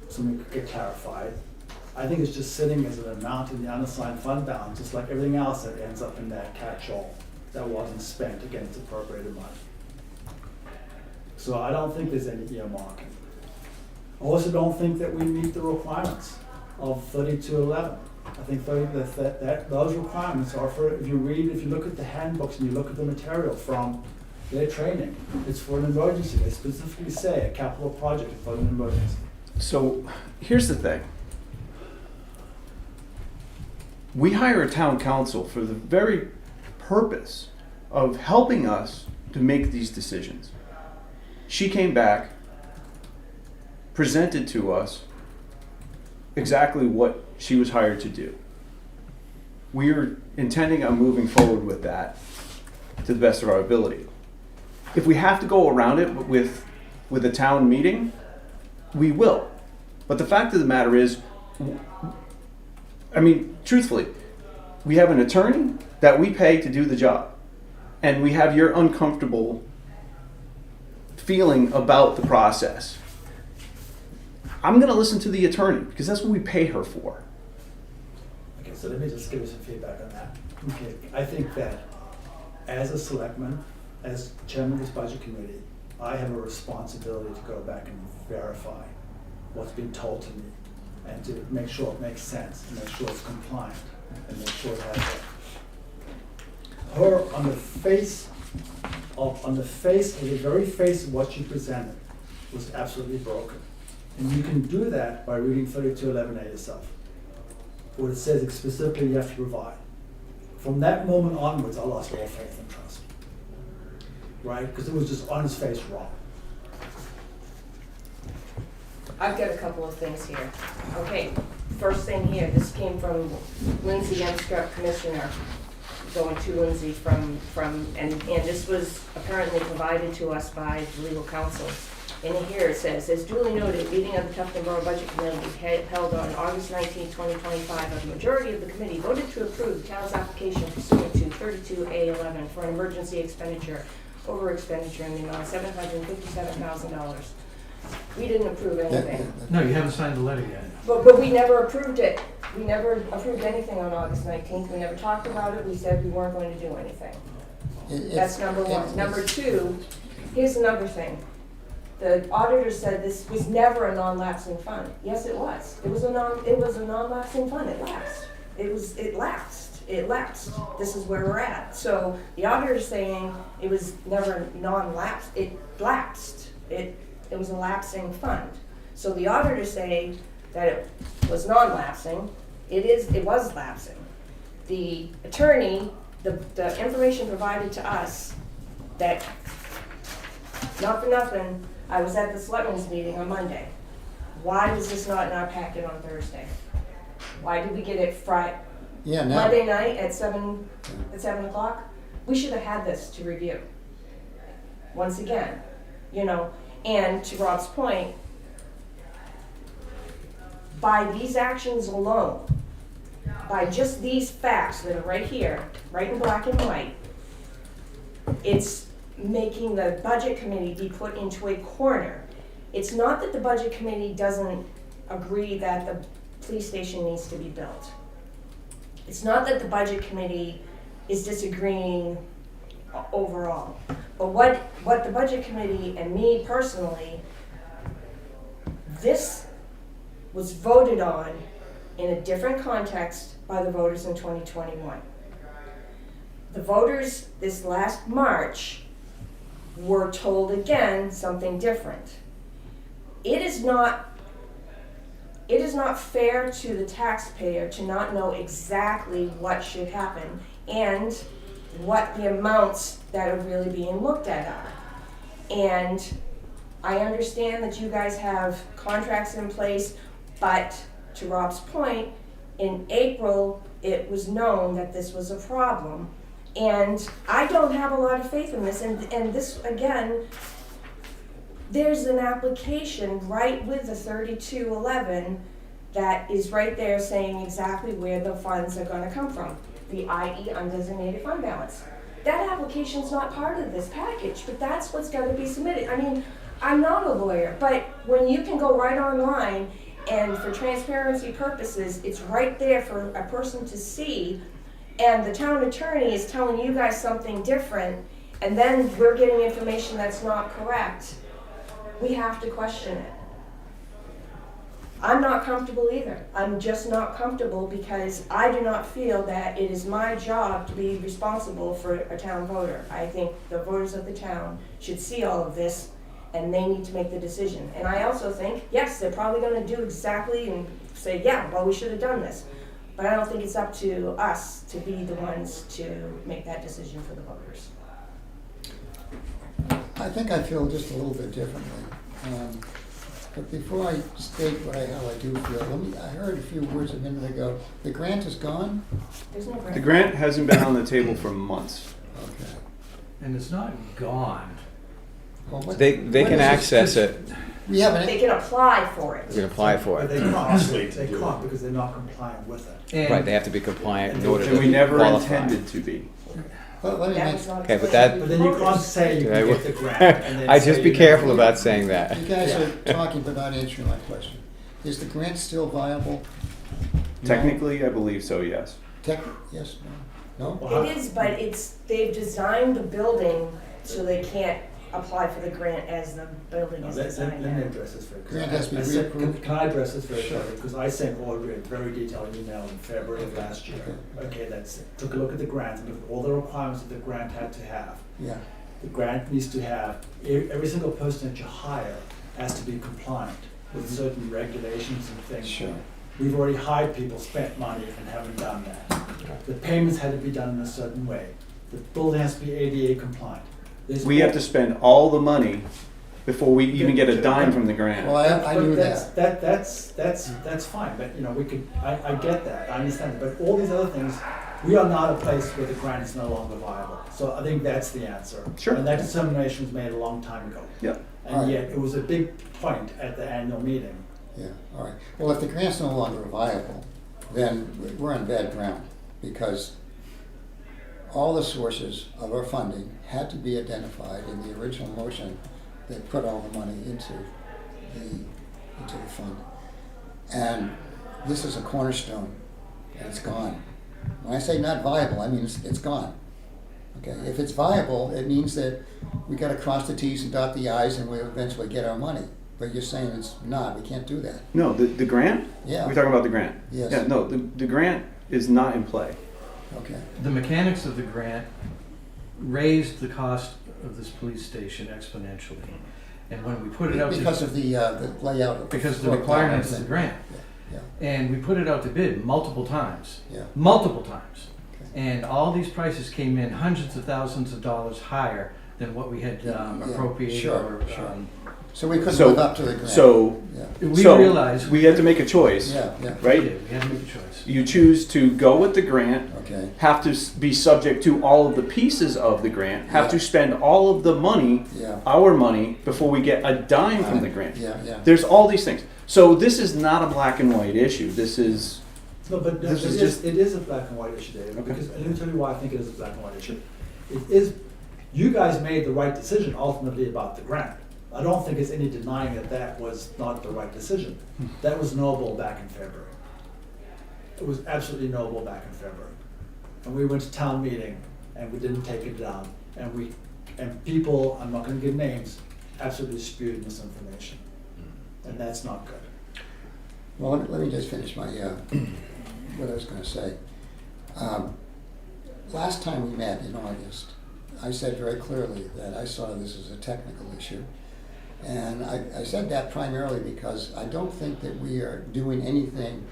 something could get clarified. I think it's just sitting as an amount in the unassigned fund balance, just like everything else that ends up in that catch-all that wasn't spent against appropriated money. So I don't think there's any earmarking. I also don't think that we meet the requirements of 3211. I think that those requirements are for, if you look at the handbooks and you look at the material from their training, it's for an emergency. They specifically say a capital project is for an emergency. So here's the thing. We hire a town council for the very purpose of helping us to make these decisions. She came back, presented to us exactly what she was hired to do. We are intending on moving forward with that to the best of our ability. If we have to go around it with a town meeting, we will. But the fact of the matter is, I mean, truthfully, we have an attorney that we pay to do the job. And we have your uncomfortable feeling about the process. I'm going to listen to the attorney because that's what we pay her for. Okay, so let me just give you some feedback on that. Okay, I think that as a selectman, as chairman of this budget committee, I have a responsibility to go back and verify what's been told to me and to make sure it makes sense, and make sure it's compliant, and make sure it has on the very face of what she presented was absolutely broken. And you can do that by reading 3211A yourself. What it says specifically you have to provide. From that moment onwards, I lost all faith and trust. Right? Because it was just on his face wrong. I've got a couple of things here. Okay, first thing here, this came from Lindsay Emstrup, Commissioner, going to Lindsay and this was apparently provided to us by the legal counsel. And here it says, as duly noted, meeting of the Tufton Borough Budget Committee held on August 19, 2025, a majority of the committee voted to approve the town's application pursuant to 32A11 for an emergency over expenditure in the amount of $757,000. We didn't approve anything. No, you haven't signed the letter yet. But we never approved it. We never approved anything on August 19th. We never talked about it. We said we weren't going to do anything. That's number one. Number two, here's another thing. The auditor said this was never a non-lapsing fund. Yes, it was. It was a non-lapsing fund. It lapsed. It lapsed. This is where we're at. So the auditor's saying it was never non-lapsed. It lapsed. It was a lapsing fund. So the auditor's saying that it was non-lapsing. It was lapsing. The attorney, the information provided to us that, not for nothing, I was at the selectmen's meeting on Monday. Why was this not in our packet on Thursday? Why did we get it Yeah, now, Monday night at 7 o'clock? We should have had this to review. Once again, you know, and to Rob's point, by these actions alone, by just these facts that are right here, right in black and white, it's making the budget committee be put into a corner. It's not that the budget committee doesn't agree that the police station needs to be built. It's not that the budget committee is disagreeing overall. But what the budget committee and me personally, this was voted on in a different context by the voters in 2021. The voters this last March were told again something different. It is not fair to the taxpayer to not know exactly what should happen and what the amounts that are really being looked at are. And I understand that you guys have contracts in place, but to Rob's point, in April, it was known that this was a problem. And I don't have a lot of faith in this. And this, again, there's an application right with the 3211 that is right there saying exactly where the funds are gonna come from, the i.e. undesignated fund balance. That application's not part of this package, but that's what's gotta be submitted. I mean, I'm not a lawyer, but when you can go right online and for transparency purposes, it's right there for a person to see, and the town attorney is telling you guys something different, and then we're getting information that's not correct, we have to question it. I'm not comfortable either. I'm just not comfortable because I do not feel that it is my job to be responsible for a town voter. I think the voters of the town should see all of this and they need to make the decision. And I also think, yes, they're probably gonna do exactly and say, yeah, well, we should have done this. But I don't think it's up to us to be the ones to make that decision for the voters. I think I feel just a little bit differently. But before I state how I do feel, I heard a few words a minute ago. The grant is gone? There's no The grant hasn't been on the table for months. Okay. And it's not gone. Well, what- They what can is this? access it. We have They an, can apply for You can it. apply for But it. they can't because they're not compliant with it. And Right, they have to be compliant in order to And we never qualify. intended to be. but let me That make, was not Okay, but explained that- to But the then you can't voters. say you Okay, can well- get the grant and then I say just be you careful never- about saying that. you guys are talking but not answering my question. Is the grant still viable? No? Technically, I believe so, yes. Yes, no? No? Well, It is, but they've designed the building so they can't apply for the grant as the building is designed. Let me address this very quickly. Grant has to be I said- reapproved. Can I address this very Sure. quickly? Because I sent Audrey a very detailed email in February of last year. Okay, took a look at the grant and looked at all the requirements that the grant had to have. Yeah, The grant needs to have, every single person that you hire has to be compliant with certain regulations and things. sure. We've already hired people, spent money, and haven't done that. The payments had to be done in a certain way. The building has to be ADA compliant. There's We have to spend all the money before we even get a dime from the Well, grant. I knew that. That's fine, but you know, I get that, I understand it, but all these other things, we are not a place where the grant is no longer viable. So I think that's the answer. Sure. And that determination was made a long time ago. Yep. And Alright. yet, it was a big point at the annual meeting. Yeah, all right. Well, if the grant's no longer viable, then we're on bad ground because all the sources of our funding had to be identified in the original motion that put all the money into the fund. And this is a cornerstone, and it's gone. When I say not viable, I mean it's gone. Okay, if it's viable, it means that we gotta cross the Ts and dot the Is and we'll eventually get our money. But you're saying it's not, we can't do that. No, the grant? Yeah. We're talking about the grant? Yes. Yeah, no, the grant is not in play. Okay, the mechanics of the grant raised the cost of this police station exponentially. And when we put it out to Because of the layout of the. because of the floor plan, requirements of the everything. grant. Yeah, And we put it out to bid multiple times, yeah. multiple times. Okay. And all these prices came in hundreds of thousands of dollars higher than what we had appropriated sure, or, sure. So we couldn't So- live up to the grant. So, Yeah, we so realized. we had to make a choice, yeah, yeah, right? We had to make a choice. You choose to go with the grant, okay, have to be subject to all of the pieces of the grant, have to Yeah. spend all of the money, yeah. our money, before we get a dime from the grant. Yeah, yeah. There's all these things. So this is not a black and white issue. This is, No, but This is it is a black and white issue, David, Okay. because, and let me tell you why I think it is a black and white issue. It is, you guys made the right decision ultimately about the grant. I don't think it's any denying that that was not the right decision. That was knowable back in February. It was absolutely knowable back in February. And we went to town meeting and we didn't take it down. And people, I'm not gonna give names, absolutely spewed misinformation. And that's not good. Well, let me just finish my, what I was gonna say. Last time we met in August, I said very clearly that I saw this as a technical issue. And I said that primarily because I don't think that we are doing anything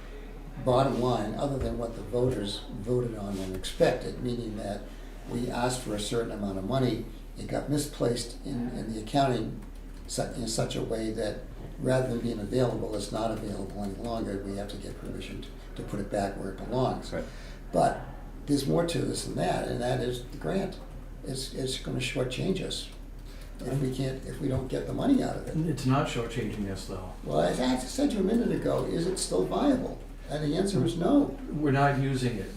bottom line other than what the voters voted on and expected, meaning that we asked for a certain amount of money. It got misplaced in the accounting in such a way that rather than being available, it's not available any longer. We have to get permission to put it back where it belongs. Right. But there's more to this than that, and that is the grant. It's gonna shortchange us if we don't get the money out of it. It's not shortchanging us though. Well, as I said to you a minute ago, is it still viable? And the answer is no. We're not using it.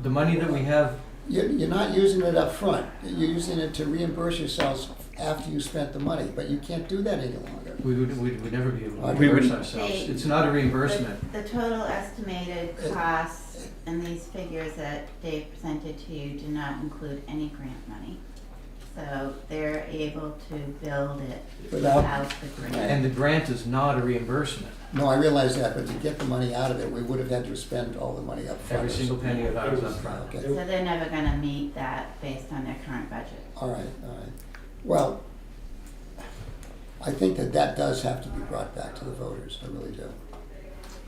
The money that we have, You're not using it up front. You're using it to reimburse yourselves after you spent the money, but you can't do that any longer. we would never be able to We reimburse would- ourselves. It's not a reimbursement. The total estimated costs and these figures that Dave presented to you do not include any grant money. So they're able to build it Without- without the grant. And the grant is not a reimbursement. No, I realize that, but to get the money out of it, we would have had to spend all the money up front. Every single penny of ours up front. Okay, So they're never gonna meet that based on their current budget. all right. Well, I think that does have to be brought back to the voters, I really do.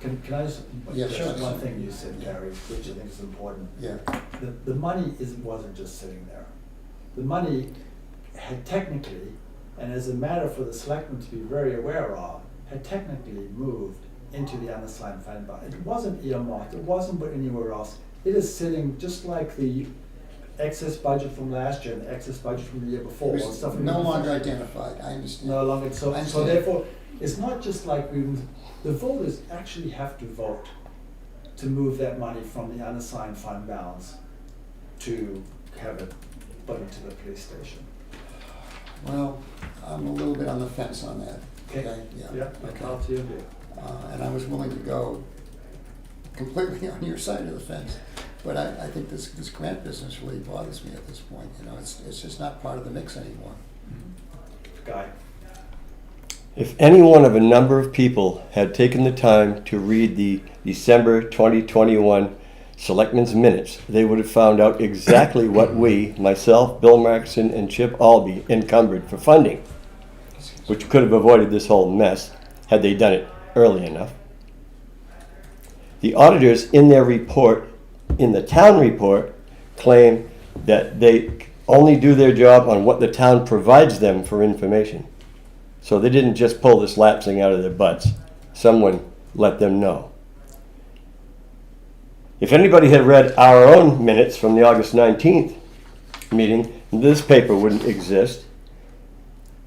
Can I just, Yeah, just sure. one thing you said, Gary, which I think is important. Yeah, The money wasn't just sitting there. The money had technically, and as a matter for the selectmen to be very aware of, had technically moved into the unassigned fund balance. It wasn't earmarked, it wasn't put anywhere else. It is sitting just like the excess budget from last year and the excess budget from the year it before. and was stuff no longer identified, I understand. No longer, I so understand. therefore, it's not just like the voters actually have to vote to move that money from the unassigned fund balance to have it put into the police station. Well, I'm a little bit on the fence on that, okay? Yeah, okay. I'll tell you. And I was willing to go completely on your side of the fence. But I think this grant business really bothers me at this point, you know, it's just not part of the mix anymore. Guy. If any one of a number of people had taken the time to read the December 2021 Selectmen's Minutes, they would have found out exactly what we, myself, Bill Markson, and Chip Albee encumbered for funding, which could have avoided this whole mess had they done it early enough. The auditors in their report, in the town report, claim that they only do their job on what the town provides them for information. So they didn't just pull this lapsing out of their butts. Someone let them know. If anybody had read our own minutes from the August 19th meeting, this paper wouldn't exist.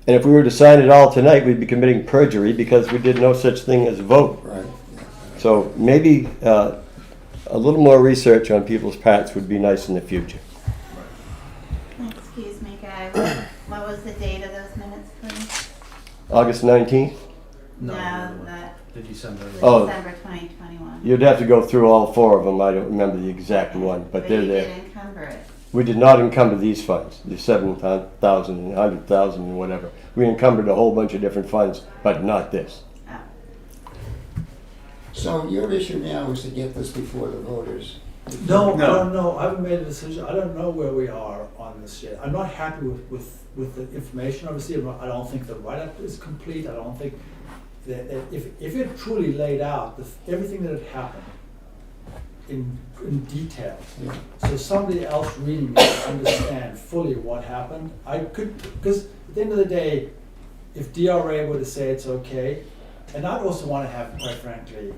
And if we were to sign it all tonight, we'd be committing perjury because we did no such thing as a vote. Right. So maybe a little more research on people's parts would be nice in the future. Excuse me, Guy, what was the date of those minutes, please? August 19th? No, The the December. Oh. December 2021. You'd have to go through all four of them. I don't remember the exact one, but they're you there. did encumber it. We did not encumber these funds, the 7,000 and 100,000 and whatever. We encumbered a whole bunch of different funds, but not this. Oh. So your issue now is to get this before the voters. No, I No. don't know. I haven't made a decision. I don't know where we are on this this yet. I'm not happy with the information, obviously. I don't think the write-up is complete. I don't think that if it truly laid out everything that had happened in detail, Yeah. so somebody else reading it would understand fully what happened, I could, because at the end of the day, if DRA were to say it's okay, and I'd also want to have, quite frankly,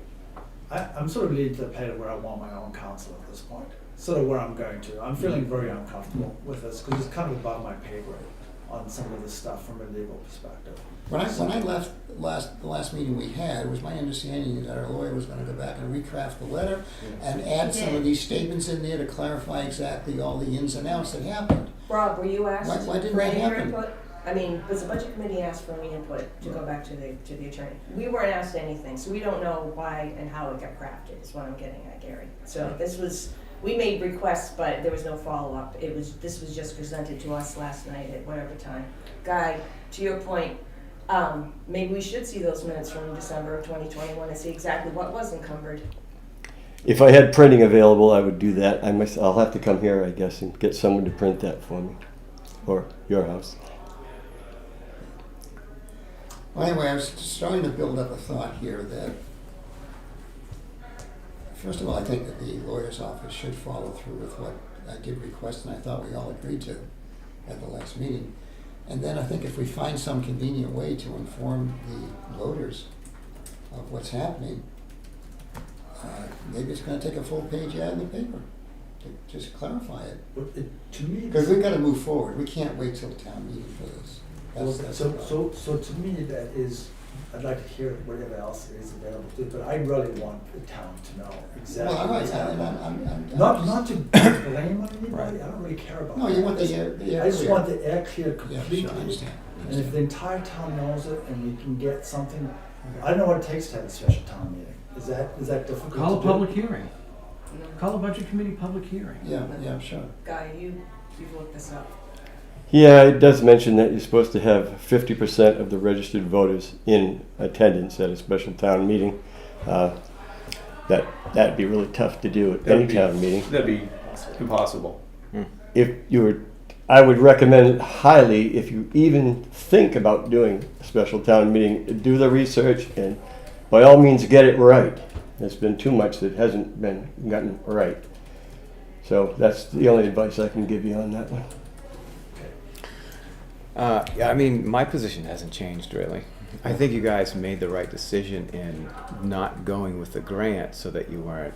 I'm sort of leading to the place where I want my own counsel at this point, sort of where I'm going to. I'm feeling very uncomfortable with this because it's kind of above my pay grade on some of this stuff from a legal perspective. When I left the last meeting we had, it was my understanding that our lawyer was gonna go back and recraft the letter and add some of these statements in there to clarify exactly all the ins and outs that happened. Rob, were you asked Why didn't for that any of your happen? input? I mean, was the budget committee asked for any input to go back to the attorney? We weren't asked anything, so we don't know why and how it got crafted, is what I'm getting at, Gary. So this was, we made requests, but there was no follow-up. This was just presented to us last night at whatever time. Guy, to your point, maybe we should see those minutes from December of 2021 and see exactly what was encumbered. If I had printing available, I would do that. I'll have to come here, I guess, and get someone to print that for me, or your house. Well, anyway, I was starting to build up a thought here that, first of all, I think that the lawyer's office should follow through with what I did request and I thought we all agreed to at the last meeting. And then I think if we find some convenient way to inform the voters of what's happening, maybe it's gonna take a full page ad in the paper to just clarify it. But to me, Because we've gotta move forward. We can't wait till town meeting for this. That's the problem. so to me, that is, I'd like to hear whatever else is available to, but I really want the town to know exactly Well, all right, what's happening. I'm Not to blame anybody, Right. I don't really care about No, that. you want the air I just clear. want the air clear Yeah, completely. sure, I understand. And if the entire town knows it and we can get something, I don't know what it takes to have a special town meeting. Is that difficult to do? Call a public hearing. Call a budget committee public hearing. Yeah, sure. Guy, you've looked this up. Yeah, it does mention that you're supposed to have 50% of the registered voters in attendance at a special town meeting. That'd be really tough to do at any town meeting. That'd be impossible. I would recommend highly, if you even think about doing a special town meeting, do the research and by all means get it right. There's been too much that hasn't been gotten right. So that's the only advice I can give you on that one. Yeah, I mean, my position hasn't changed really. I think you guys made the right decision in not going with the grant so that you weren't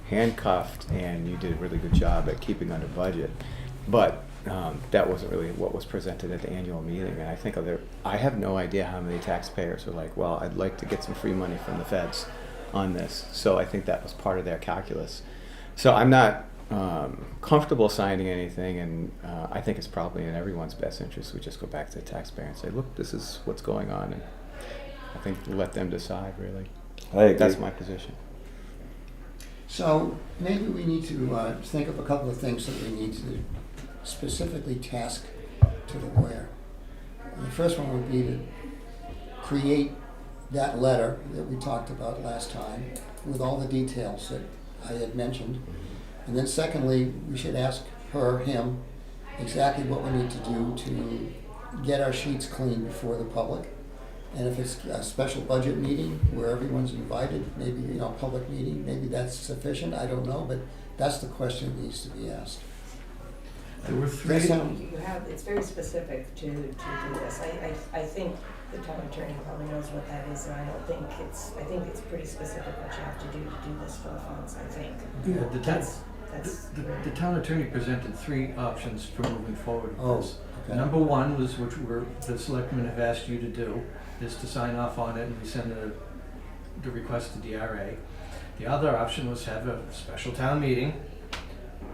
handcuffed, and you did a really good job at keeping under budget. But that wasn't really what was presented at the annual meeting, and I think I have no idea how many taxpayers are like, well, I'd like to get some free money from the feds on this. So I think that was part of their calculus. So I'm not comfortable signing anything, and I think it's probably in everyone's best interest we just go back to the taxpayer and say, look, this is what's going on, and I think let them decide, really. I agree. That's my position. So maybe we need to think of a couple of things that we need to specifically task to the lawyer. And the first one would be to create that letter that we talked about last time with all the details that I had mentioned. And then secondly, we should ask him, exactly what we need to do to get our sheets clean before the public. And if it's a special budget meeting where everyone's invited, maybe, public meeting, maybe that's sufficient, I don't know, but that's the question that needs to be asked. There were Does three. that sound- You have, it's very specific to do this. I think the town attorney probably knows what that is, and I think it's pretty specific what you have to do this for the funds, I think. Yeah, That's the town attorney presented three options for moving forward Oh, with this. okay. Number one was, which the selectmen have asked you to do, is to sign off on it and we send the request to DRA. The other option was to have a special town meeting.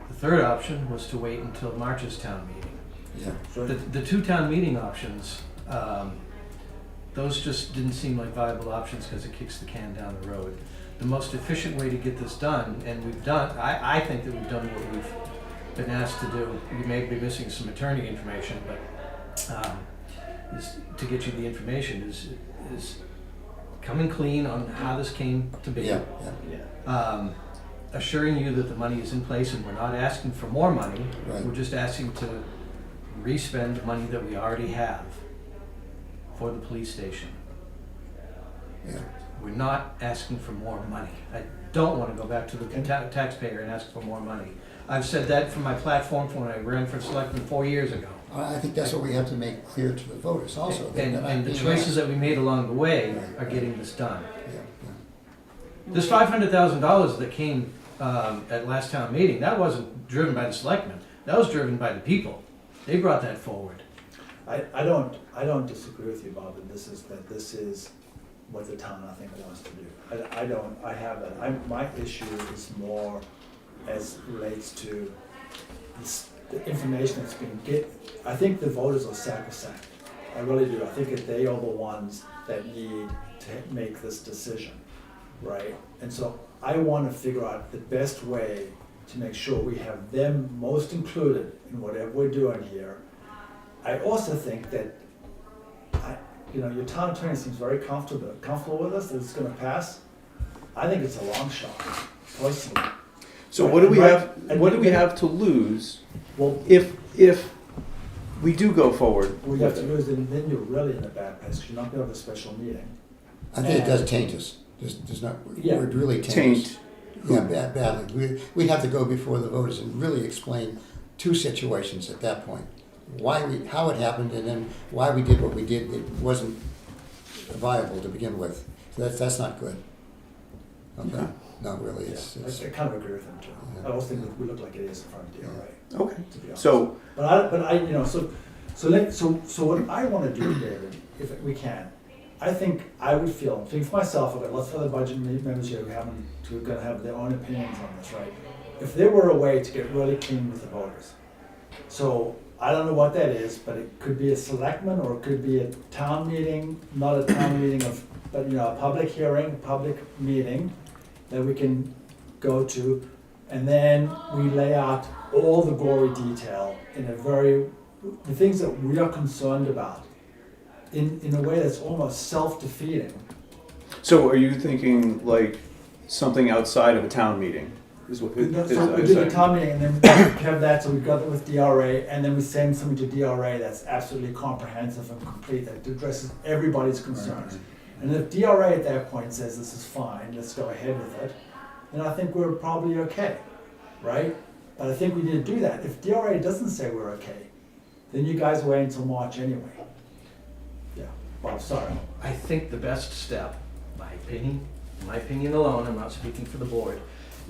The third option was to wait until March's town meeting. Yeah. The two town meeting options, those just didn't seem like viable options because it kicks the can down the road. The most efficient way to get this done, and I think that we've done what we've been asked to do. We may be missing some attorney information, but is to get you the information is coming clean on how this came to be. Yeah. Assuring you that the money is in place and we're not asking for more money. Right. We're just asking to re-spend money that we already have for the police station. Yeah. We're not asking for more money. I don't want to go back to the taxpayer and ask for more money. I've said that from my platform from when I ran for selectman 4 years ago. I think that's what we have to make clear to the voters also. that they're not And the being choices asked. that we made along the way are getting this done. Yeah, yeah. This $500,000 that came at last town meeting, that wasn't driven by the selectmen. That was driven by the people. They brought that forward. I don't disagree with you, Bob, that this is what the town, I think, wants to do. I have that. My issue is more as relates to the information that's being given. I think the voters are sacrosanct. I really do. I think that they are the ones that need to make this decision, right? And so I want to figure out the best way to make sure we have them most included in whatever we're doing here. I also think that, your town attorney seems very comfortable with us, that it's gonna pass. I think it's a long shot, personally. So what do we Right. have, what do we have to lose Well, if we do go forward? we have with to it? lose, and then you're really in a bad place, because you're not gonna have a special meeting. I think it does taint us. There's not, Yeah. it would really taint us. Taint. Yeah, badly. We'd have to go before the voters and really explain two situations at that point. How it happened, and then why we did what we did. It wasn't viable to begin with. So that's not good. Okay? No, really, it's, I kind of agree with him, too. I also think that we look like idiots in front of DRA, Okay, to be honest. so, So what I want to do, David, if we can, I think I would feel, speaking for myself, okay, lots of other budget members here who are going to have their own opinions on this, right? If there were a way to get really clean with the voters, so I don't know what that is, but it could be a selectman, or it could be a town meeting, not a town meeting but a public hearing, public meeting that we can go to, and then we lay out all the gory detail in the things that we are concerned about, in a way that's almost self-defeating. so are you thinking like something outside of a town meeting? Is what is So what we I'm do the saying? town meeting, and then we have that, so we got it with DRA, and then we send something to DRA that's absolutely comprehensive and complete, that addresses everybody's concerns. And if DRA at that point says this is fine, let's go ahead with it, then I think we're probably okay, right? But I think we need to do that. If DRA doesn't say we're okay, then you guys wait until March anyway. Yeah, Bob, sorry. I think the best step, my opinion alone, I'm not speaking for the board,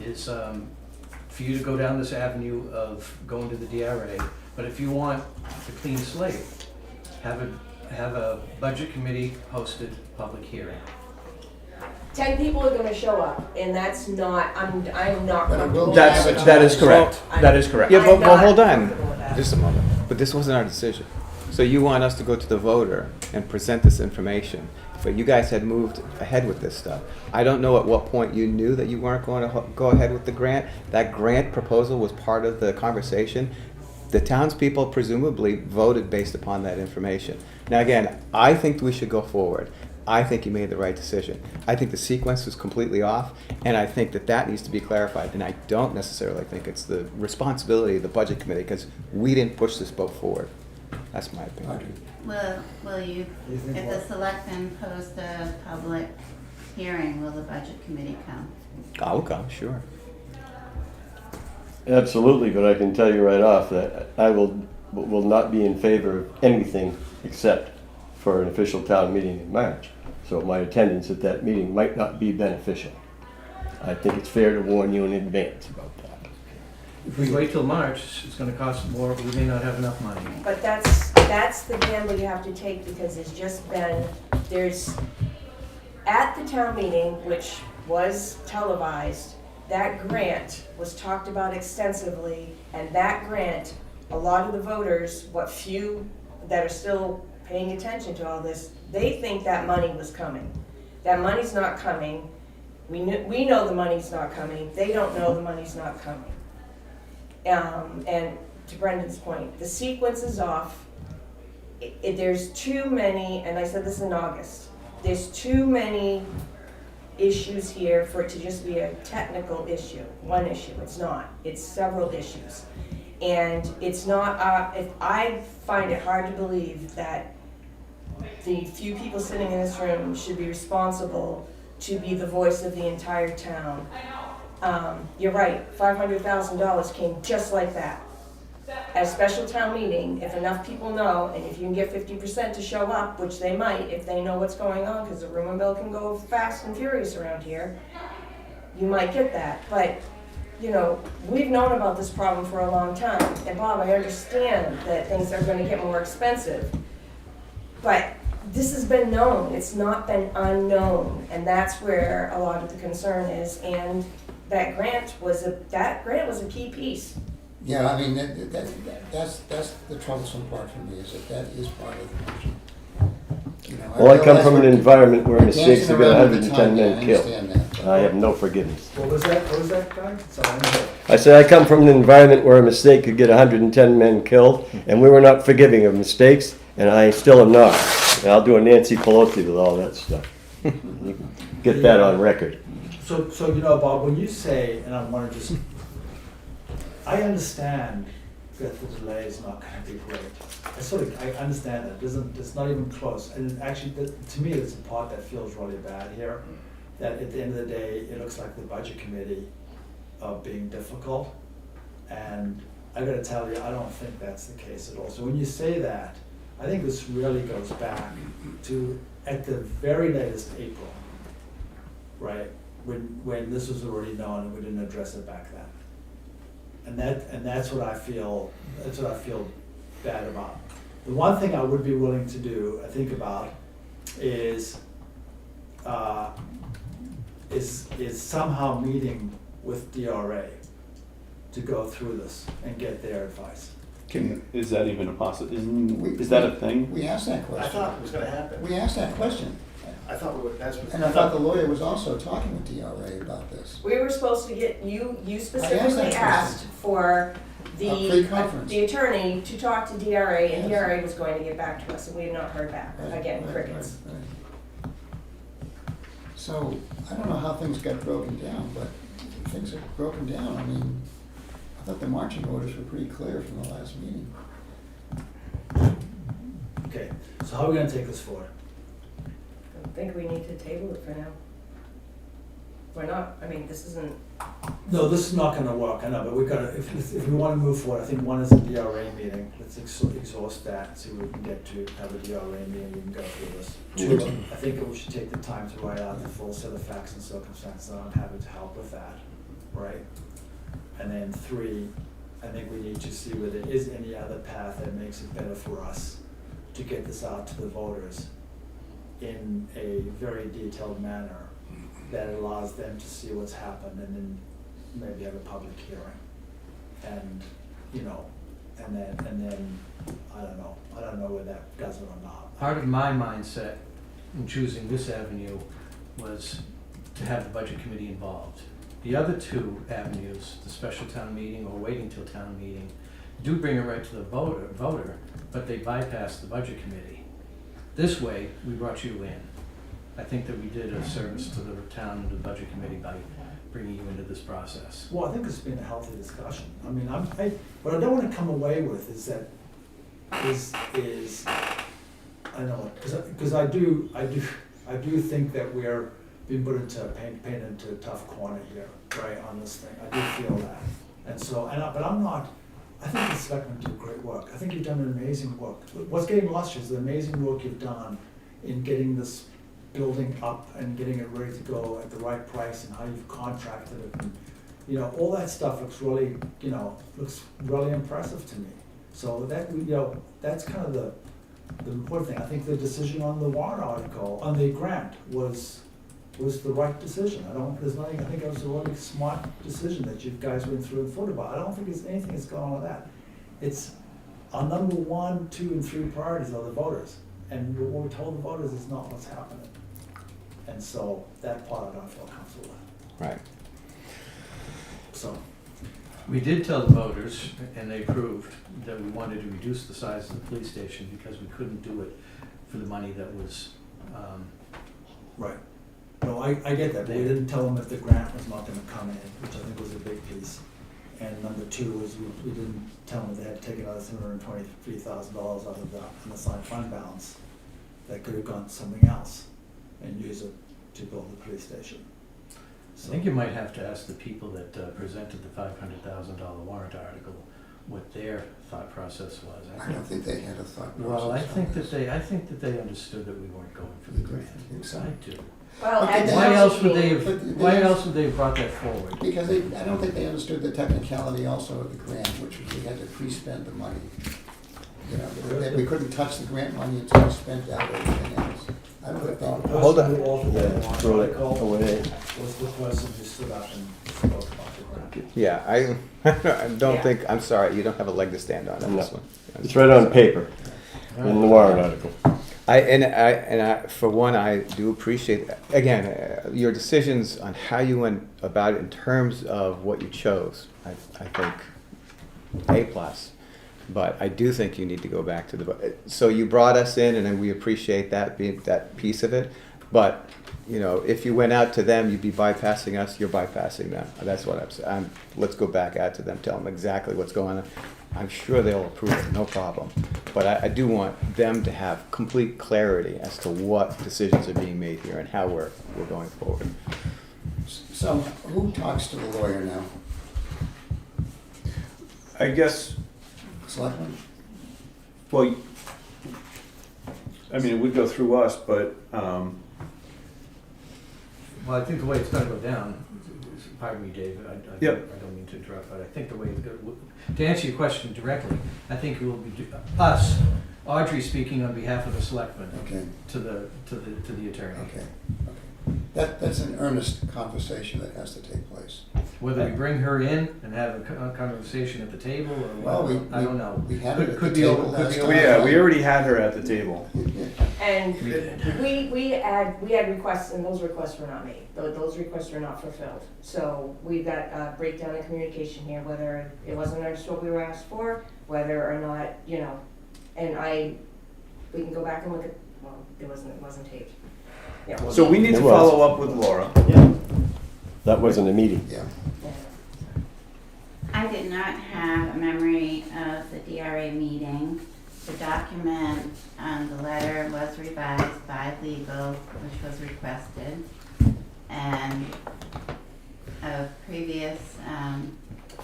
is for you to go down this avenue of going to the DRA. But if you want a clean slate, have a budget committee hosted public hearing. 10 people are gonna show up, and that's not, I'm not But it will comfortable with be that. That is correct. That is correct. Yeah, I'm but not hold on, comfortable with that. just a moment. But this wasn't our decision. So you want us to go to the voter and present this information, but you guys had moved ahead with this stuff. I don't know at what point you knew that you weren't going to go ahead with the grant. That grant proposal was part of the conversation. The townspeople presumably voted based upon that information. Now again, I think we should go forward. I think you made the right decision. I think the sequence was completely off, and I think that needs to be clarified. And I don't necessarily think it's the responsibility of the budget committee, because we didn't push this boat forward. That's my opinion. Will you, You think if what? the selectmen post a public hearing, will the budget committee come? I'll come, sure. Absolutely, but I can tell you right off that I will not be in favor of anything except for an official town meeting in March. So my attendance at that meeting might not be beneficial. I think it's fair to warn you in advance about that. If we wait till March, it's gonna cost more, we may not have enough money. But that's the gamble you have to take, because at the town meeting, which was televised, that grant was talked about extensively, and that grant, a lot of the voters, what few that are still paying attention to all this, they think that money was coming. That money's not coming. We know the money's not coming. They don't know the money's not coming. And to Brendan's point, the sequence is off. There's too many, and I said this in August, there's too many issues here for it to just be a technical issue, one issue. It's not. It's several issues. And it's not, I find it hard to believe that the few people sitting in this room should be responsible to be the voice of the entire town. You're right, $500,000 came just like that. At a special town meeting, if enough people know, and if you can get 50% to show up, which they might if they know what's going on, because the rumor mill can go fast and furious around here, you might get that. But, you know, we've known about this problem for a long time. And Bob, I understand that things are going to get more expensive. But this has been known, it's not been unknown. And that's where a lot of the concern is. And that grant was a key piece. Yeah, I mean, that's the troublesome part for me, is that is part of the motion. You know, Well, I come realize from an we're environment where mistakes dancing have got around with the 110 timing, men I killed. understand that, but- I have no forgiveness. What was that, guy? Sorry, I didn't hear. I said I come from an environment where a mistake could get 110 men killed, and we were not forgiving of mistakes, and I still am not. And I'll do a Nancy Pelosi with all that stuff. Get that on record. So you know, Bob, when you say, and I want to just, I understand that the delay is not going to be great. I understand that. It's not even close. And actually, to me, it's the part that feels really bad here. That at the end of the day, it looks like the budget committee are being difficult. And I got to tell you, I don't think that's the case at all. So when you say that, I think this really goes back to, at the very latest, April, right? When this was already known and we didn't address it back then. And that's what I feel bad about. The one thing I would be willing to do, I think about, is somehow meeting with DRA to go through this and get their advice. Is that even a We- is that a thing? We asked that I question. thought it was gonna happen. We asked that question. I thought that's what. And I thought the lawyer was also talking with DRA about this. We were supposed to get, you specifically that asked question. for A pre-conference. the attorney to talk to DRA, and Yes. DRA was going to get back to us, and we have not heard back. Right, Again, right, crickets. right, right. So, I don't know how things got broken down, but things are broken down. I mean, I thought the marching orders were pretty clear from the last meeting. Okay, so how are we gonna take this forward? I think we need to table it for now. We're not, I mean, this isn't, No, this is not gonna work, I know, but we've gotta, if we wanna move forward, I think one is a DRA meeting, let's exhaust that, see what we can get to, have a DRA meeting, we can go through this. Two, I think we should take the time to write out the full set of facts and circumstances, and I'm happy to help with that, right? And then three, I think we need to see whether there is any other path that makes it better for us to get this out to the voters in a very detailed manner that allows them to see what's happened and then maybe have a public hearing. And, you know, and then, I don't know whether that does it or not. Part of my mindset in choosing this avenue was to have the budget committee involved. The other two avenues, the special town meeting or waiting till town meeting, do bring it right to the voter, but they bypass the budget committee. This way, we brought you in. I think that we did a service to the town and the budget committee by bringing you into this process. Well, I think it's been a healthy discussion. I mean, what I don't wanna come away with is that, I know, because I do think that we're being put into, painted into a tough corner here, right, on this thing. I do feel that. And so, but I'm not, I think the selectmen do great work. I think you've done an amazing work. What's getting lost is the amazing work you've done in getting this building up and getting it ready to go at the right price and how you've contracted it. And, you know, all that stuff looks really, looks really impressive to me. So that, that's kind of the important thing. I think the decision on the warrant article, on the grant, was the right decision. I think it was a really smart decision that you guys went through and thought about. I don't think there's anything that's going on with that. It's our number 1, 2, and 3 priorities are the voters. And what we told the voters is not what's happening. And so that part I don't feel comfortable with. Right. So, We did tell the voters, and they approved, that we wanted to reduce the size of the police station because we couldn't do it for the money that was, right. No, I get that, but we didn't tell them if the grant was not gonna come in, which I think was a big piece. And number two was we didn't tell them they had to take another $723,000 out of the unassigned fund balance that could have gone to something else and use it to build the police station. I So think you might have to ask the people that presented the $500,000 warrant article what their thought process was. I don't think they had a thought process. Well, I on think this. that they understood that we weren't going for the You grant. think so? I do. Well, Okay, and then Why else would they But have, they- why else would they have brought that forward? Because I don't think they understood the technicality also of the grant, which was we had to pre-spend the money. You know, that we couldn't touch the grant money until we spent out everything else. I don't think they. Hold on. The person who authored the Yeah, warrant throw it article away. was the person who stood up and spoke about the grant. Yeah, I don't think, I'm sorry, you don't have a leg to stand on this No. one. It's right on paper in the warrant article. For one, I do appreciate, again, your decisions on how you went about it in terms of what you chose. I think A+. But I do think you need to go back to the, so you brought us in, and then we appreciate that, being that piece of it. But, you know, if you went out to them, you'd be bypassing us, you're bypassing them. That's what I'm saying. Let's go back out to them, tell them exactly what's going on. I'm sure they'll approve it, no problem. But I do want them to have complete clarity as to what decisions are being made here and how we're going forward. So who talks to the lawyer now? I guess, Selectman? well, I mean, it would go through us, but, Well, I think the way it's gonna go down, pardon me, Dave, I Yep. don't mean to interrupt, but I think the way it's gonna, to answer your question directly, I think it will be us, Audrey speaking on behalf of the selectmen Okay, to the attorney. okay, okay. That's an earnest conversation that has to take place. Whether we bring her in and have a conversation at the table or Well, what, I don't know. We had it at the Could be table over- last could be time. over- yeah, we already had her at the table. And We did. we had requests, and those requests were not made. Those requests were not fulfilled. So we've got a breakdown in communication here, whether it wasn't understood what we were asked for, whether or not, you know, and we can go back and look at, well, it wasn't taped. Yeah. So we need to It was. follow up with Laura. Yeah. That wasn't a meeting. Yeah, Yeah. I did not have a memory of the DRA meeting. The document on the letter was revised by legal, which was requested. And a previous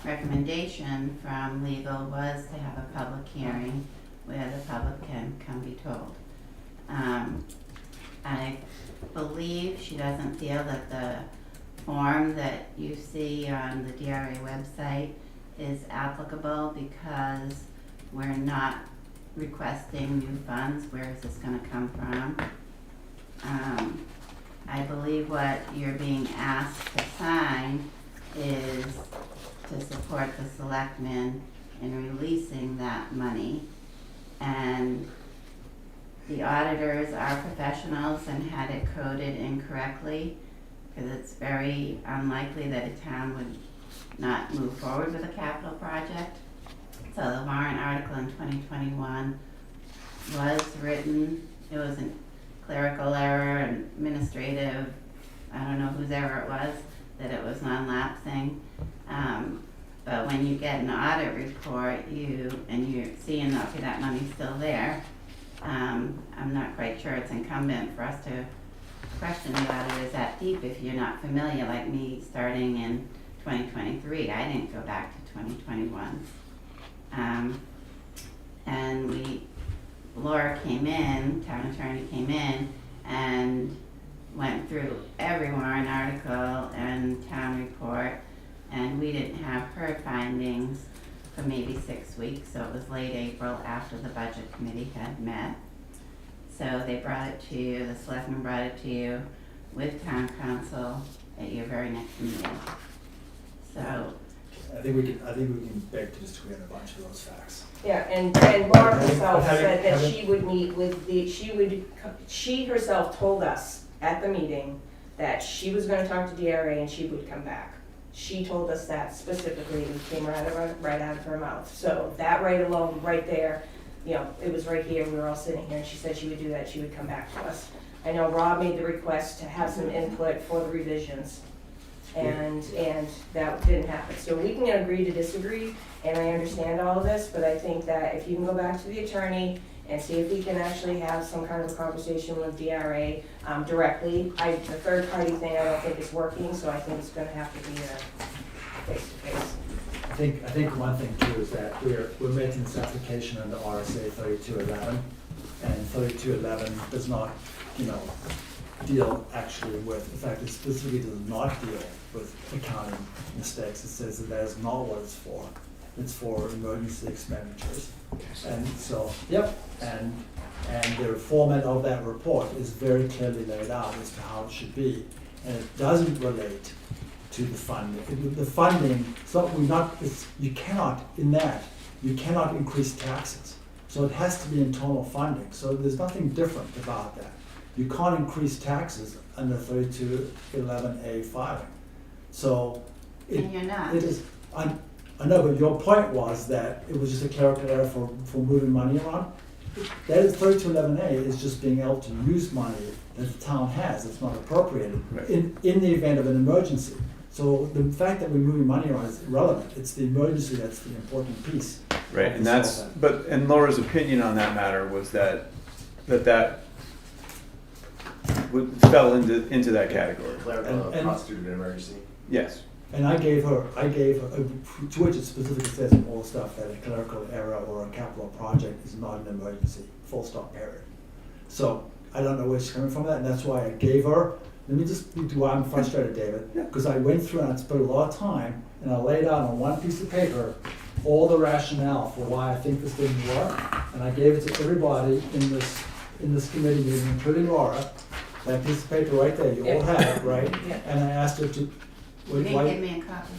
recommendation from legal was to have a public hearing where the public can come be told. I believe she doesn't feel that the form that you see on the DRA website is applicable because we're not requesting new funds. Where is this gonna come from? I believe what you're being asked to sign is to support the selectmen in releasing that money. And the auditors are professionals and had it coded incorrectly, because it's very unlikely that a town would not move forward with a capital project. So the warrant article in 2021 was written, it was a clerical error, administrative, I don't know whose error it was, that it was non-lapsing. But when you get an audit report, and you're seeing, okay, that money's still there, I'm not quite sure it's incumbent for us to question the auditors that deep if you're not familiar, like me, starting in 2023. I didn't go back to 2021. And Laura came in, town attorney came in, and went through every warrant article and town report, and we didn't have her findings for maybe 6 weeks, so it was late April after the budget committee had met. So they brought it to you, the selectmen brought it to you with town council at your very next meeting. So, I think we can beg to disagree on a bunch of those facts. Yeah, and Laura herself Having- said that having- she would meet with she herself told us at the meeting that she was gonna talk to DRA and she would come back. She told us that specifically, it came right out of her mouth. So that right alone, right there, you know, it was right here, we were all sitting here, and she said she would do that, she would come back to us. I know Rob made the request to have some input for the revisions. And that didn't happen. So we can agree to disagree, and I understand all of this, but I think that if you can go back to the attorney and see if we can actually have some kind of a conversation with DRA directly. The third party thing I don't think is working, so I think it's gonna have to be a face-to-face. I think one thing too is that we're making this application under RSA 3211, and 3211 does not, deal actually with, in fact, it specifically does not deal with accounting mistakes. It says that that is not what it's for. It's for emergency expenditures. And so, and the format of that report is very clearly laid out as to how it should be. And it doesn't relate to the funding. The funding, you cannot increase taxes. So it has to be internal funding. So there's nothing different about that. You can't increase taxes under 3211A filing. So And you're not. it is, I know, but your point was that it was just a clerical error for moving money around. That is 3211A is just being able to use money that the town has, it's not appropriated, Right. in the event of an emergency. So the fact that we're moving money around is irrelevant, it's the emergency that's the important piece. Right, and that's, and Laura's opinion on that matter was that fell into that category. Clerical And- constituted an emergency. Yes. And I gave her, to which it specifically says in all the stuff that a clerical error or a capital project is not an emergency, full stop, period. So I don't know where she's coming from that, and that's why I gave her, let me just do why I'm frustrated, David, because I went through and I spent a lot of time, and I laid out on one piece of paper all the rationale for why I think this didn't work, and I gave it to everybody in this committee meeting, including Laura, that piece of paper right there, you all have it, right? Yeah. And I asked her to, You didn't why- give me a copy.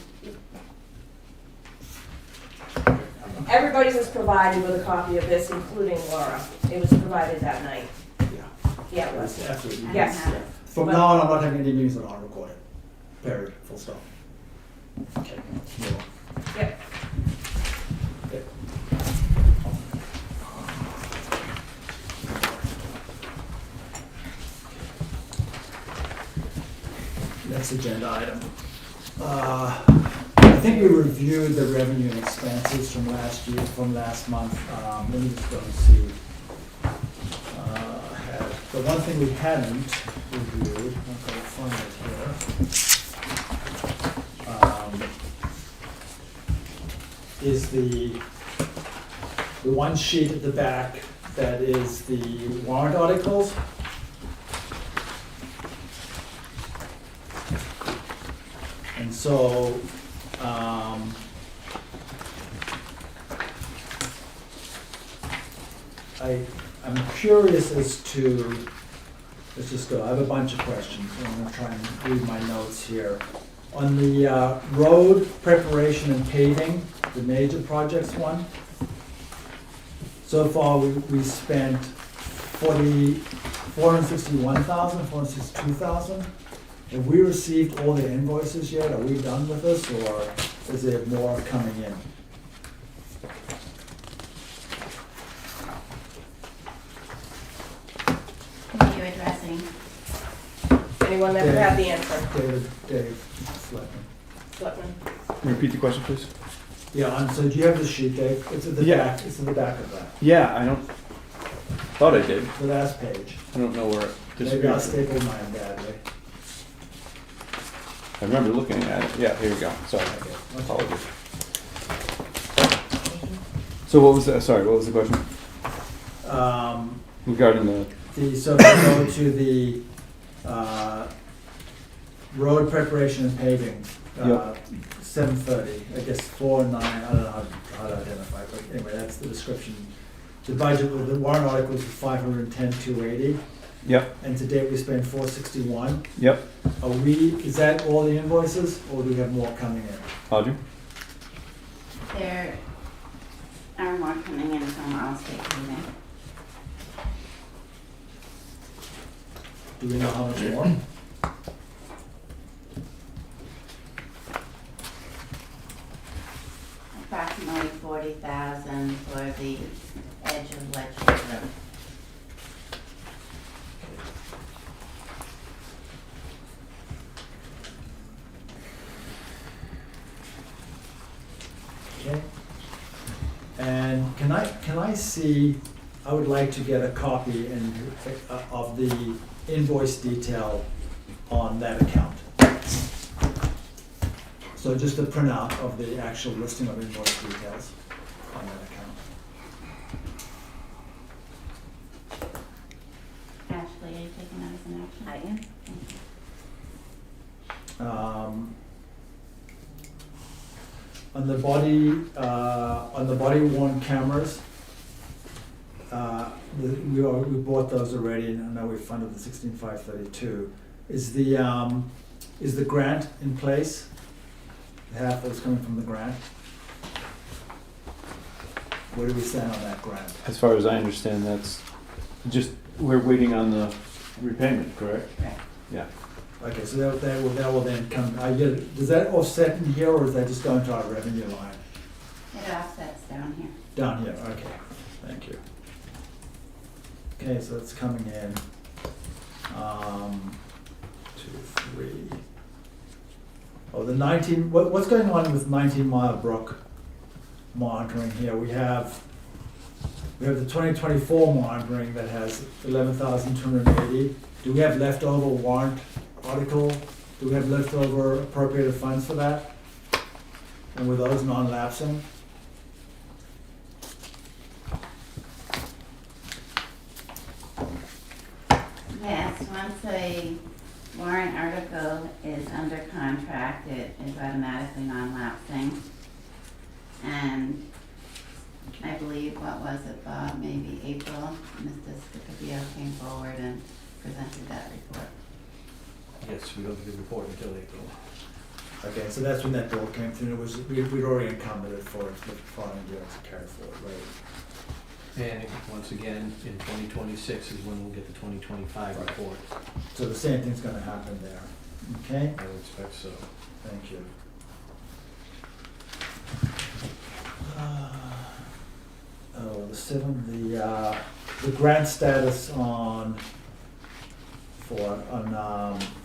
Everybody was provided with a copy of this, including Laura. It was provided that night. Yeah. Yeah, it was. That's absolutely. I don't Yes. have it. From now on, I'm not having any meetings that aren't recorded. Period, full stop. Okay, move on. Yep. Okay. Next agenda item. I think we reviewed the revenue and expenses from last month. Let me just go and see. The one thing we hadn't reviewed, I've got to find it here, is the one sheet at the back that is the warrant articles. And so, I'm curious as to, let's just go, I have a bunch of questions, and I'm gonna try and read my notes here. On the road preparation and paving, the major projects one, so far we spent 461,000, 462,000. Have we received all the invoices yet? Are we done with this, or is there more coming in? Who are you addressing? Anyone that would have the answer? Dave Fletcher. Selectman? Can you repeat the question, please? Yeah, so do you have the sheet, Dave? It's at the Yeah. back, it's at the back of that, Yeah, I don't, thought I did. the last page. I don't know where it Maybe I disappeared. stapled mine badly. I remember looking at it. Yeah, here we go. Sorry. Apologies. So what was that? Sorry, what was the question? Regarding the, So if we go to the road preparation and paving, Yep. 730, I guess 4.9, I don't know how to identify, but anyway, that's the description. The budget, the warrant article was 510,280, yep, and to date we spent 461. yep. Is that all the invoices, or do we have more coming in? Audrey? There are more coming in from Allstate payment. Do we know how much more? Approximately 40,000 for the edge of Ledge Road. I would like to get a copy of the invoice detail on that account. So just a printout of the actual listing of invoice details on that account. Ashley, are you taking that as an action? I am. On the body worn cameras, we bought those already, and now we funded the 16,532. Is the grant in place? The half that was coming from the grant? Where do we stand on that grant? As far as I understand, that's just, we're waiting on the repayment, correct? Correct. Yeah. Okay, so that will then come, does that offset in here, or is that just going to our revenue line? It offsets down here. Down here, okay, thank you. Okay, so it's coming in, 2, 3. Oh, the 19, what's going on with 19 Mile Brook monitoring here? We have the 2024 monitoring that has 11,280. Do we have leftover warrant article? Do we have leftover appropriated funds for that? And were those non-lapsing? Yes, once a warrant article is under contract, it is automatically non-lapsing. And I believe, what was it, Bob, maybe April, Mr. Scipio came forward and presented that report. Yes, we don't get the report until April. Okay, so that's when that bill came through, we'd already encumbered it for the following year to carry forward, right? And once again, in 2026 is when we'll get the 2025 report. So the same thing's gonna happen there, okay? I would expect so. Thank you. Oh, the grant status on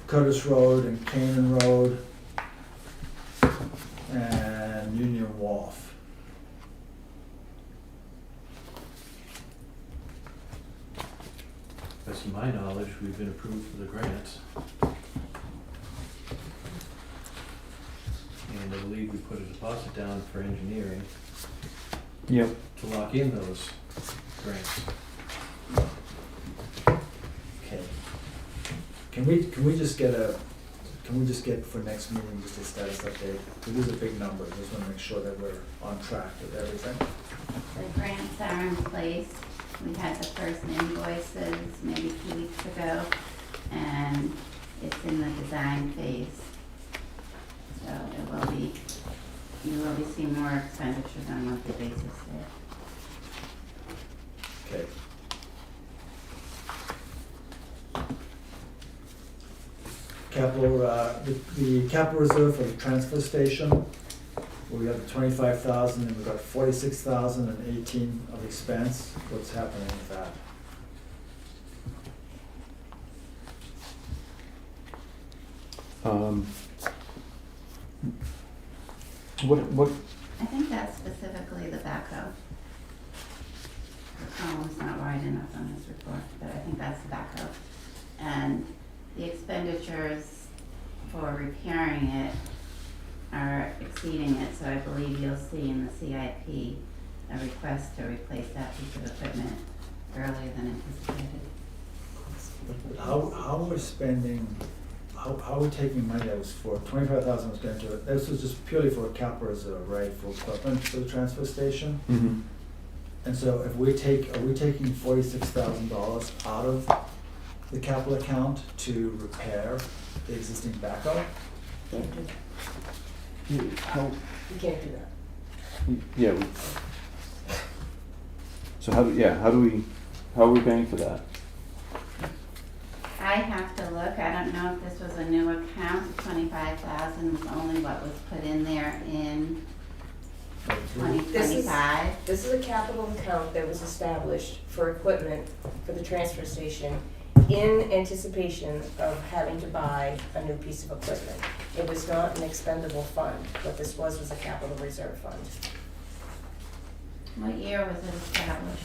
Curtis Road and Canaan Road and Union Wharf. Best of my knowledge, we've been approved for the grants. And I believe we put a deposit down for engineering Yep. to lock in those grants. Okay. Can we just get for next meeting, just a status update? These are big numbers, just wanna make sure that we're on track with everything. The grants are in place. We had the first invoices maybe 2 weeks ago, and it's in the design phase. So it will be, you will be seeing more expenditures on a monthly basis there. Okay. Capital, the capital reserve for the transfer station, we have the 25,000 and we've got 46,000 and 18 of expense. What's happening with that? What, I think that's specifically the backhoe. The column's not wide enough on this report, but I think that's the backhoe. And the expenditures for repairing it are exceeding it, so I believe you'll see in the CIP a request to replace that piece of equipment earlier than anticipated. How we're spending, how we're taking money that was for, 25,000 was going to it, this was just purely for a capital reserve, right, for equipment for the transfer station? mhm. And so if we are we taking $46,000 out of the capital account to repair the existing backhoe? Can't do that. How, You can't do that. yeah. So how are we paying for that? I have to look, I don't know if this was a new account, 25,000 was only what was put in there in 2025. This is a capital account that was established for equipment for the transfer station in anticipation of having to buy a new piece of equipment. It was not an expendable fund. What this was a capital reserve fund. What year was it established?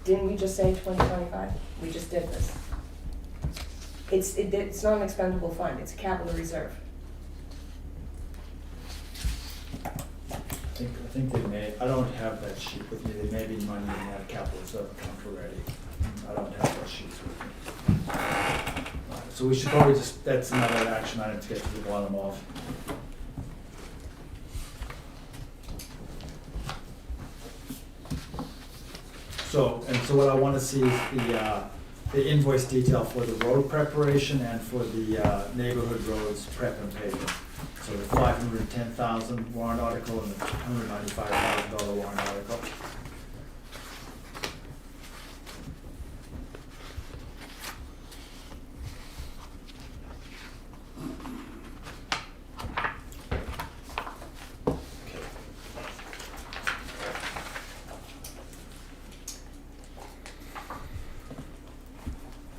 Didn't we just say 2025? We just did this. It's not an expendable fund, it's a capital reserve. I think they may, I don't have that sheet with me, there may be money in that capital reserve account already. I don't have those sheets with me. So we should probably just, that's another action item to get to the bottom of. So what I wanna see is the invoice detail for the road preparation and for the neighborhood roads prep and paving. So the $510,000 warrant article and the $195,000 warrant article.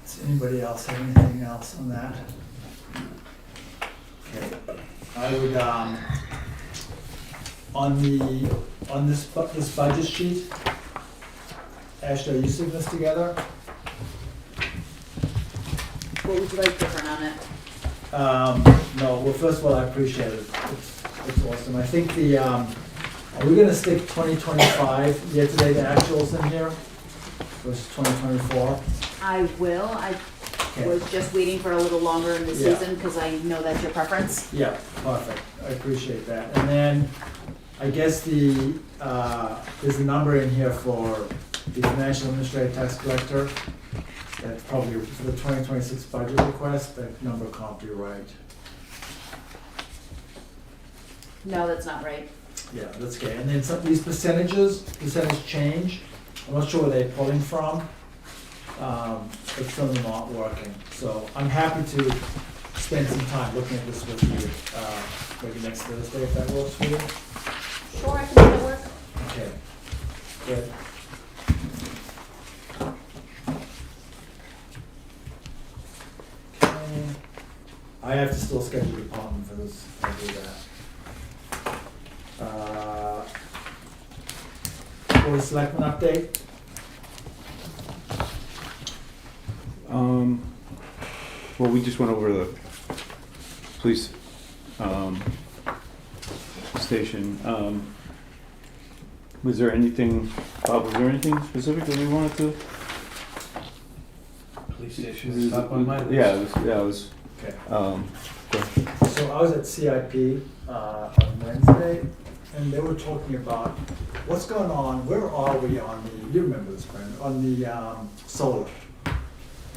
Does anybody else have anything else on that? Okay, I would, on this budget sheet, Ashley, are you seeing this together? What would you like different on it? No, well, first of all, I appreciate it, it's awesome, I think are we gonna stick 2025 year-to-date actuals in here versus 2024? I will. I Okay. was just waiting for a little longer in the Yeah. season because I know that's your preference. Yeah, perfect, I appreciate that. And then, I guess there's a number in here for the financial administrative tax collector. That's probably for the 2026 budget request, that number can't be right. No, that's not right. Yeah, that's okay. And then some, these percentage change, I'm not sure where they're pulling from, but some of them aren't working. So I'm happy to spend some time looking at this with you, maybe next Thursday, if that works for you. Sure, I can make that work. Okay, good. Okay. I have to still schedule the department for this, I'll do that. Board of Selectmen update? Well, we just went over the police, station. Was there anything, Bob, was there anything specific that we wanted to? Police station is top on my list. Yeah, it was, Okay. go ahead. So I was at CIP on Wednesday, and they were talking about what's going on, where are we on the, you remember this, Brandon, on the solar?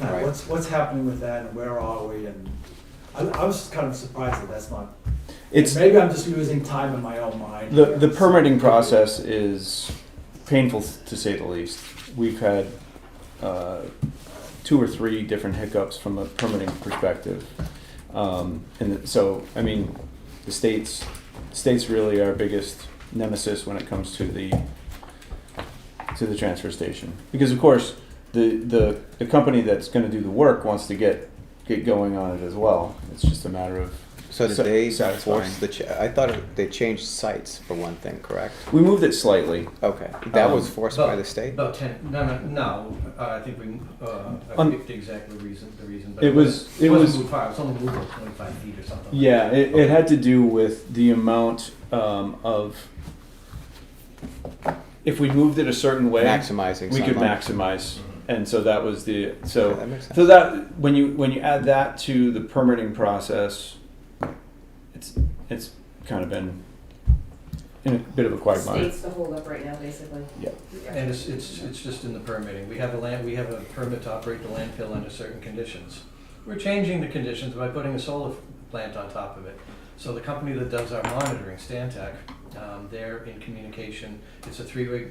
Right. What's happening with that, and where are we, and I was kind of surprised that that's not, It's, maybe I'm just losing time in my own mind. the permitting process is painful to say the least. We've had 2 or 3 different hiccups from a permitting perspective. And so, I mean, the state's really our biggest nemesis when it comes to the transfer station. Because of course, the company that's gonna do the work wants to get going on it as well. It's just a matter of So did they satisfying. force I thought they changed sites for one thing, correct? We moved it slightly. Okay, that was forced by About- the state? About 10, no, I think we, I On- forget the exact reason, but It was- it wasn't moved far, it was only moved like 25 feet or something. like Yeah, that. it had to do with the amount of, if we moved it a certain way, Maximizing we could sunlight. maximize. And so that was the, Okay, so, that makes sense. so that, when you add that to the permitting process, it's kind of been in a bit of a quagmire. State's the holdup right now, basically. Yeah. And it's just in the permitting. We have a permit to operate the landfill under certain conditions. We're changing the conditions by putting a solar plant on top of it. So the company that does our monitoring, Stantec, they're in communication. It's a 3-way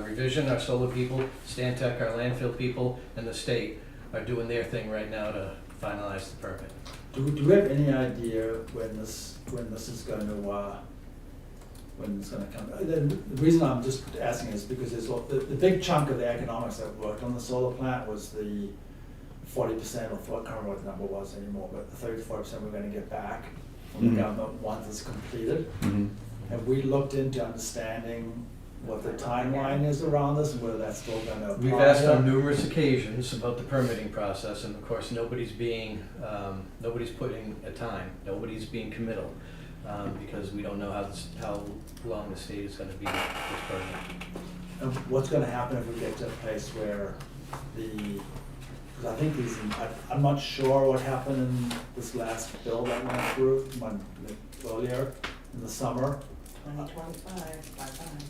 revision. Our solar people, Stantec, our landfill people, and the state are doing their thing right now to finalize the permit. Do we have any idea when this is going to, when it's gonna come? The reason I'm just asking is because there's, the big chunk of the economics that worked on the solar plant was the 40%, or I can't remember what the number was anymore, but the 30 to 40% we're gonna get back from the Mhm. government once it's completed. Mhm. have we looked into understanding what the timeline is around this and whether that's still gonna apply? We've asked on numerous occasions about the permitting process, and of course, nobody's putting a time, nobody's being committal, because we don't know how long the state is gonna be this permit. And what's gonna happen if we get to a place where because I think I'm not sure what happened in this last bill that went through earlier in the summer. 2025, bye-bye.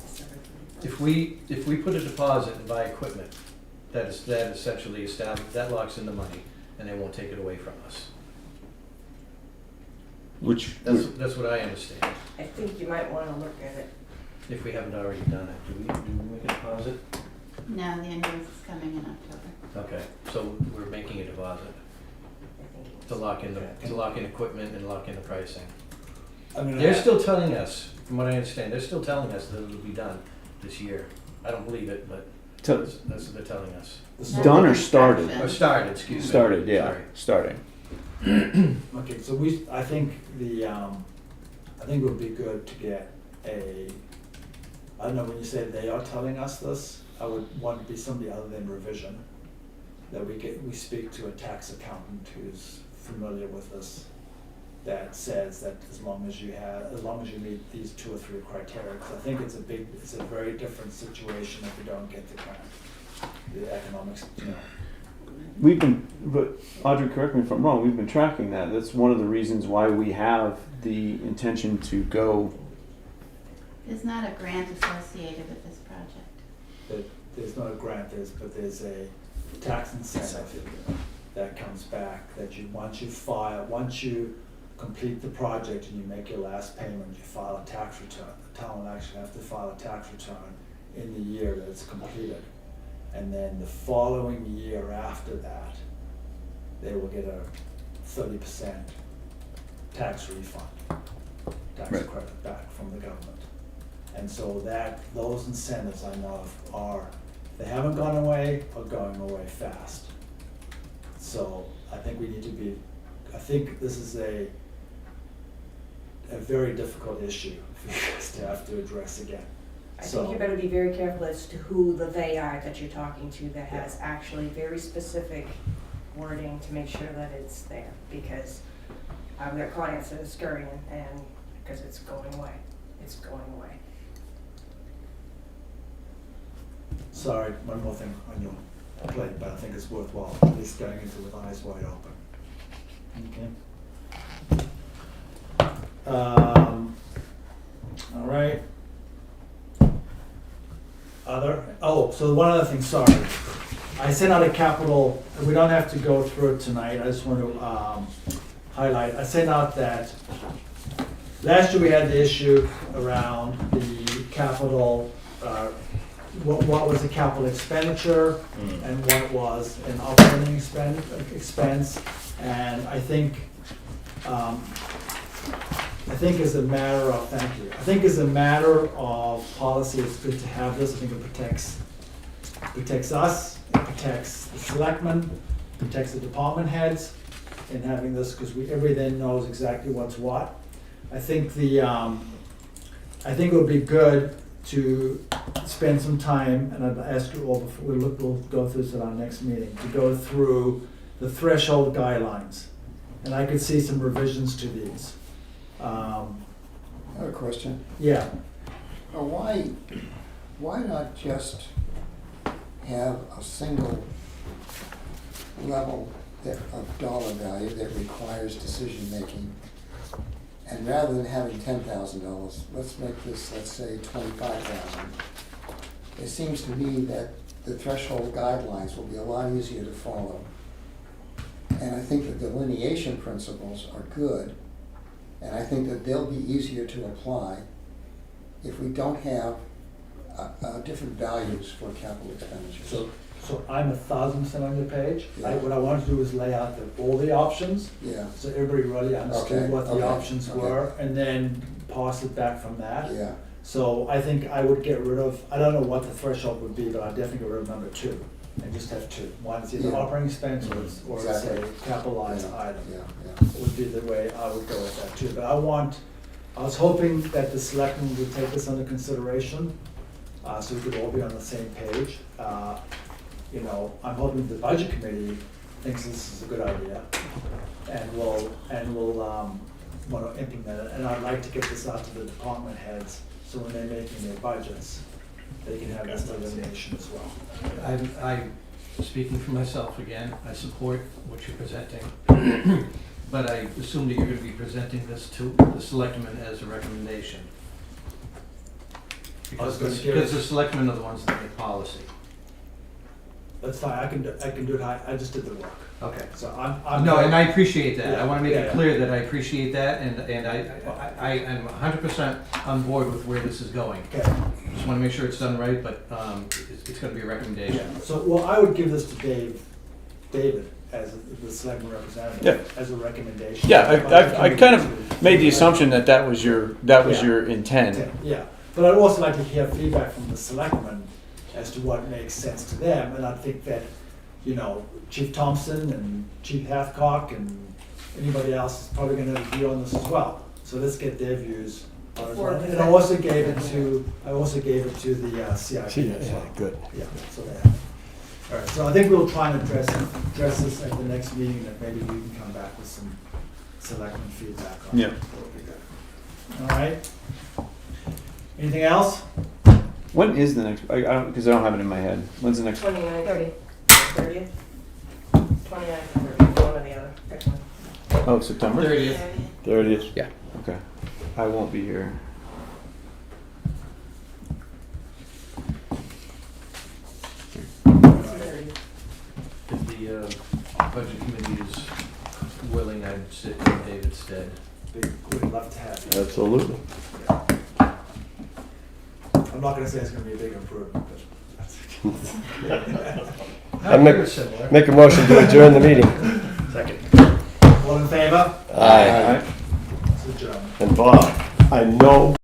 December 31st. If we put a deposit and buy equipment, that essentially that locks in the money, and they won't take it away from us. Which, That's what I understand, I think you might wanna look at it. if we haven't already done it. Do we make a deposit? No, the invoice is coming in October. Okay, so we're making a deposit I think it to was. lock in equipment and lock in the pricing. I mean, They're still telling us, from what I understand, they're still telling us that it'll be done this year. I don't believe it, but that's what they're telling us. this is- No, Done or construction. started? Or started, excuse me. started, yeah, Sorry. starting. Okay, so I think it would be good to get I don't know, when you say they are telling us this, I would want it to be somebody other than revision. That we speak to a tax accountant who's familiar with this, that says that as long as you meet these 2 or 3 criteria, because I think it's a very different situation if we don't get the grant. The economics, But Audrey, correct me if I'm wrong, we've been tracking that. That's one of the reasons why we have the intention to go. There's not a grant associated with this project. there's not a grant, but there's a tax incentive that comes back, that once you complete the project and you make your last payment, you file a tax return. The town will actually have to file a tax return in the year that it's completed. And then the following year after that, they will get a 30% tax refund, tax Right. credit back from the government. And so those incentives I know they haven't gone away or going away fast. So I think I think this is a very difficult issue for you guys to have to address again. I think you better be very careful as to who the they are that you're talking to that has actually very specific wording to make sure that it's there, because I've got clients that are scurrying and, because it's going away, away. Sorry, one more thing on your plate, but I think it's worthwhile at least going into it with eyes wide open. Okay. All right. So one other thing, sorry. I sent out a capital, we don't have to go through it tonight, I just want to highlight, I sent out that last year we had the issue around the capital, what was a capital expenditure and what was an operating expense. And I think as a matter of, thank you, I think as a matter of policy, it's good to have this. I think it protects us, it protects the selectmen, protects the department heads in having this, because everybody then knows exactly what's what. I think it would be good to spend some time, and I'd ask you all before we'll go through this at our next meeting, to go through the threshold guidelines. And I could see some revisions to these. I have a question. Yeah, Why not just have a single level of dollar value that requires decision-making? And rather than having $10,000, let's make this, let's say, $25,000. It seems to me that the threshold guidelines will be a lot easier to follow. And I think the delineation principles are good, and I think that they'll be easier to apply if we don't have different values for capital expenditures. so I'm 1,000% on your page. Yeah. What I wanted to do is lay out all the options, Yeah, so everybody really understood Okay, what the okay, options okay. were, and then parse it back from that. yeah, So I think I would get rid of, I don't know what the threshold would be, but I'd definitely get rid of number 2 and just have 2. One is either Yeah. operating expense or it's Exactly. a capitalized yeah, item. yeah, yeah. Would be the way I would go with that too. But I want I was hoping that the selectmen would take this under consideration, so we could all be on the same page. You know, I'm hoping the budget committee thinks this is a good idea and will want to implement it. And I'd like to get this out to the department heads, so when they're making their budgets, they can have this designation as well. I'm speaking for myself again, I support what you're presenting, but I assume that you're gonna be presenting this to the selectmen as a recommendation. I was Because gonna give- because the selectmen are the ones that make policy. That's fine, I can do it, I just did the work. Okay. So I'm. No, and I appreciate that. I Yeah, wanna make yeah, it yeah. clear that I appreciate that, and I am 100% on board with where this is going. Okay. Just wanna make sure it's done right, but it's gonna be a recommendation. Yeah, so, well, I would give this to David, as the selectman representative, as a recommendation. Yeah, I kind of made the assumption that that was your intent. Yeah, but I'd also like to hear feedback from the selectmen as to what makes sense to them, and I think that, you know, Chief Thompson and Chief Hathcock and anybody else is probably gonna have a view on this as well. So let's get their views on it. Before- And I also gave it to the CIP See, as yeah, well. good. Yeah, so they have it. All right, so I think we'll try and address this at the next meeting, that maybe we can come back with some selectmen feedback on it. Yeah. That would be good. All right? Anything else? When is the next? I don't because I don't have it in my head. When's the next? 29th. 30th? 29th or 30th, one or the other, pick one. Oh, September. 30th. 30th. Yeah. Okay. I won't be here. If the budget committee is willing, I'd sit in David's stead. We'd love to have you. Absolutely. I'm not gonna say it's gonna be a big improvement, but I make- Very similar. Make a motion to adjourn the meeting. second. All in favor? Aye. It's adjourned. And Bob, I know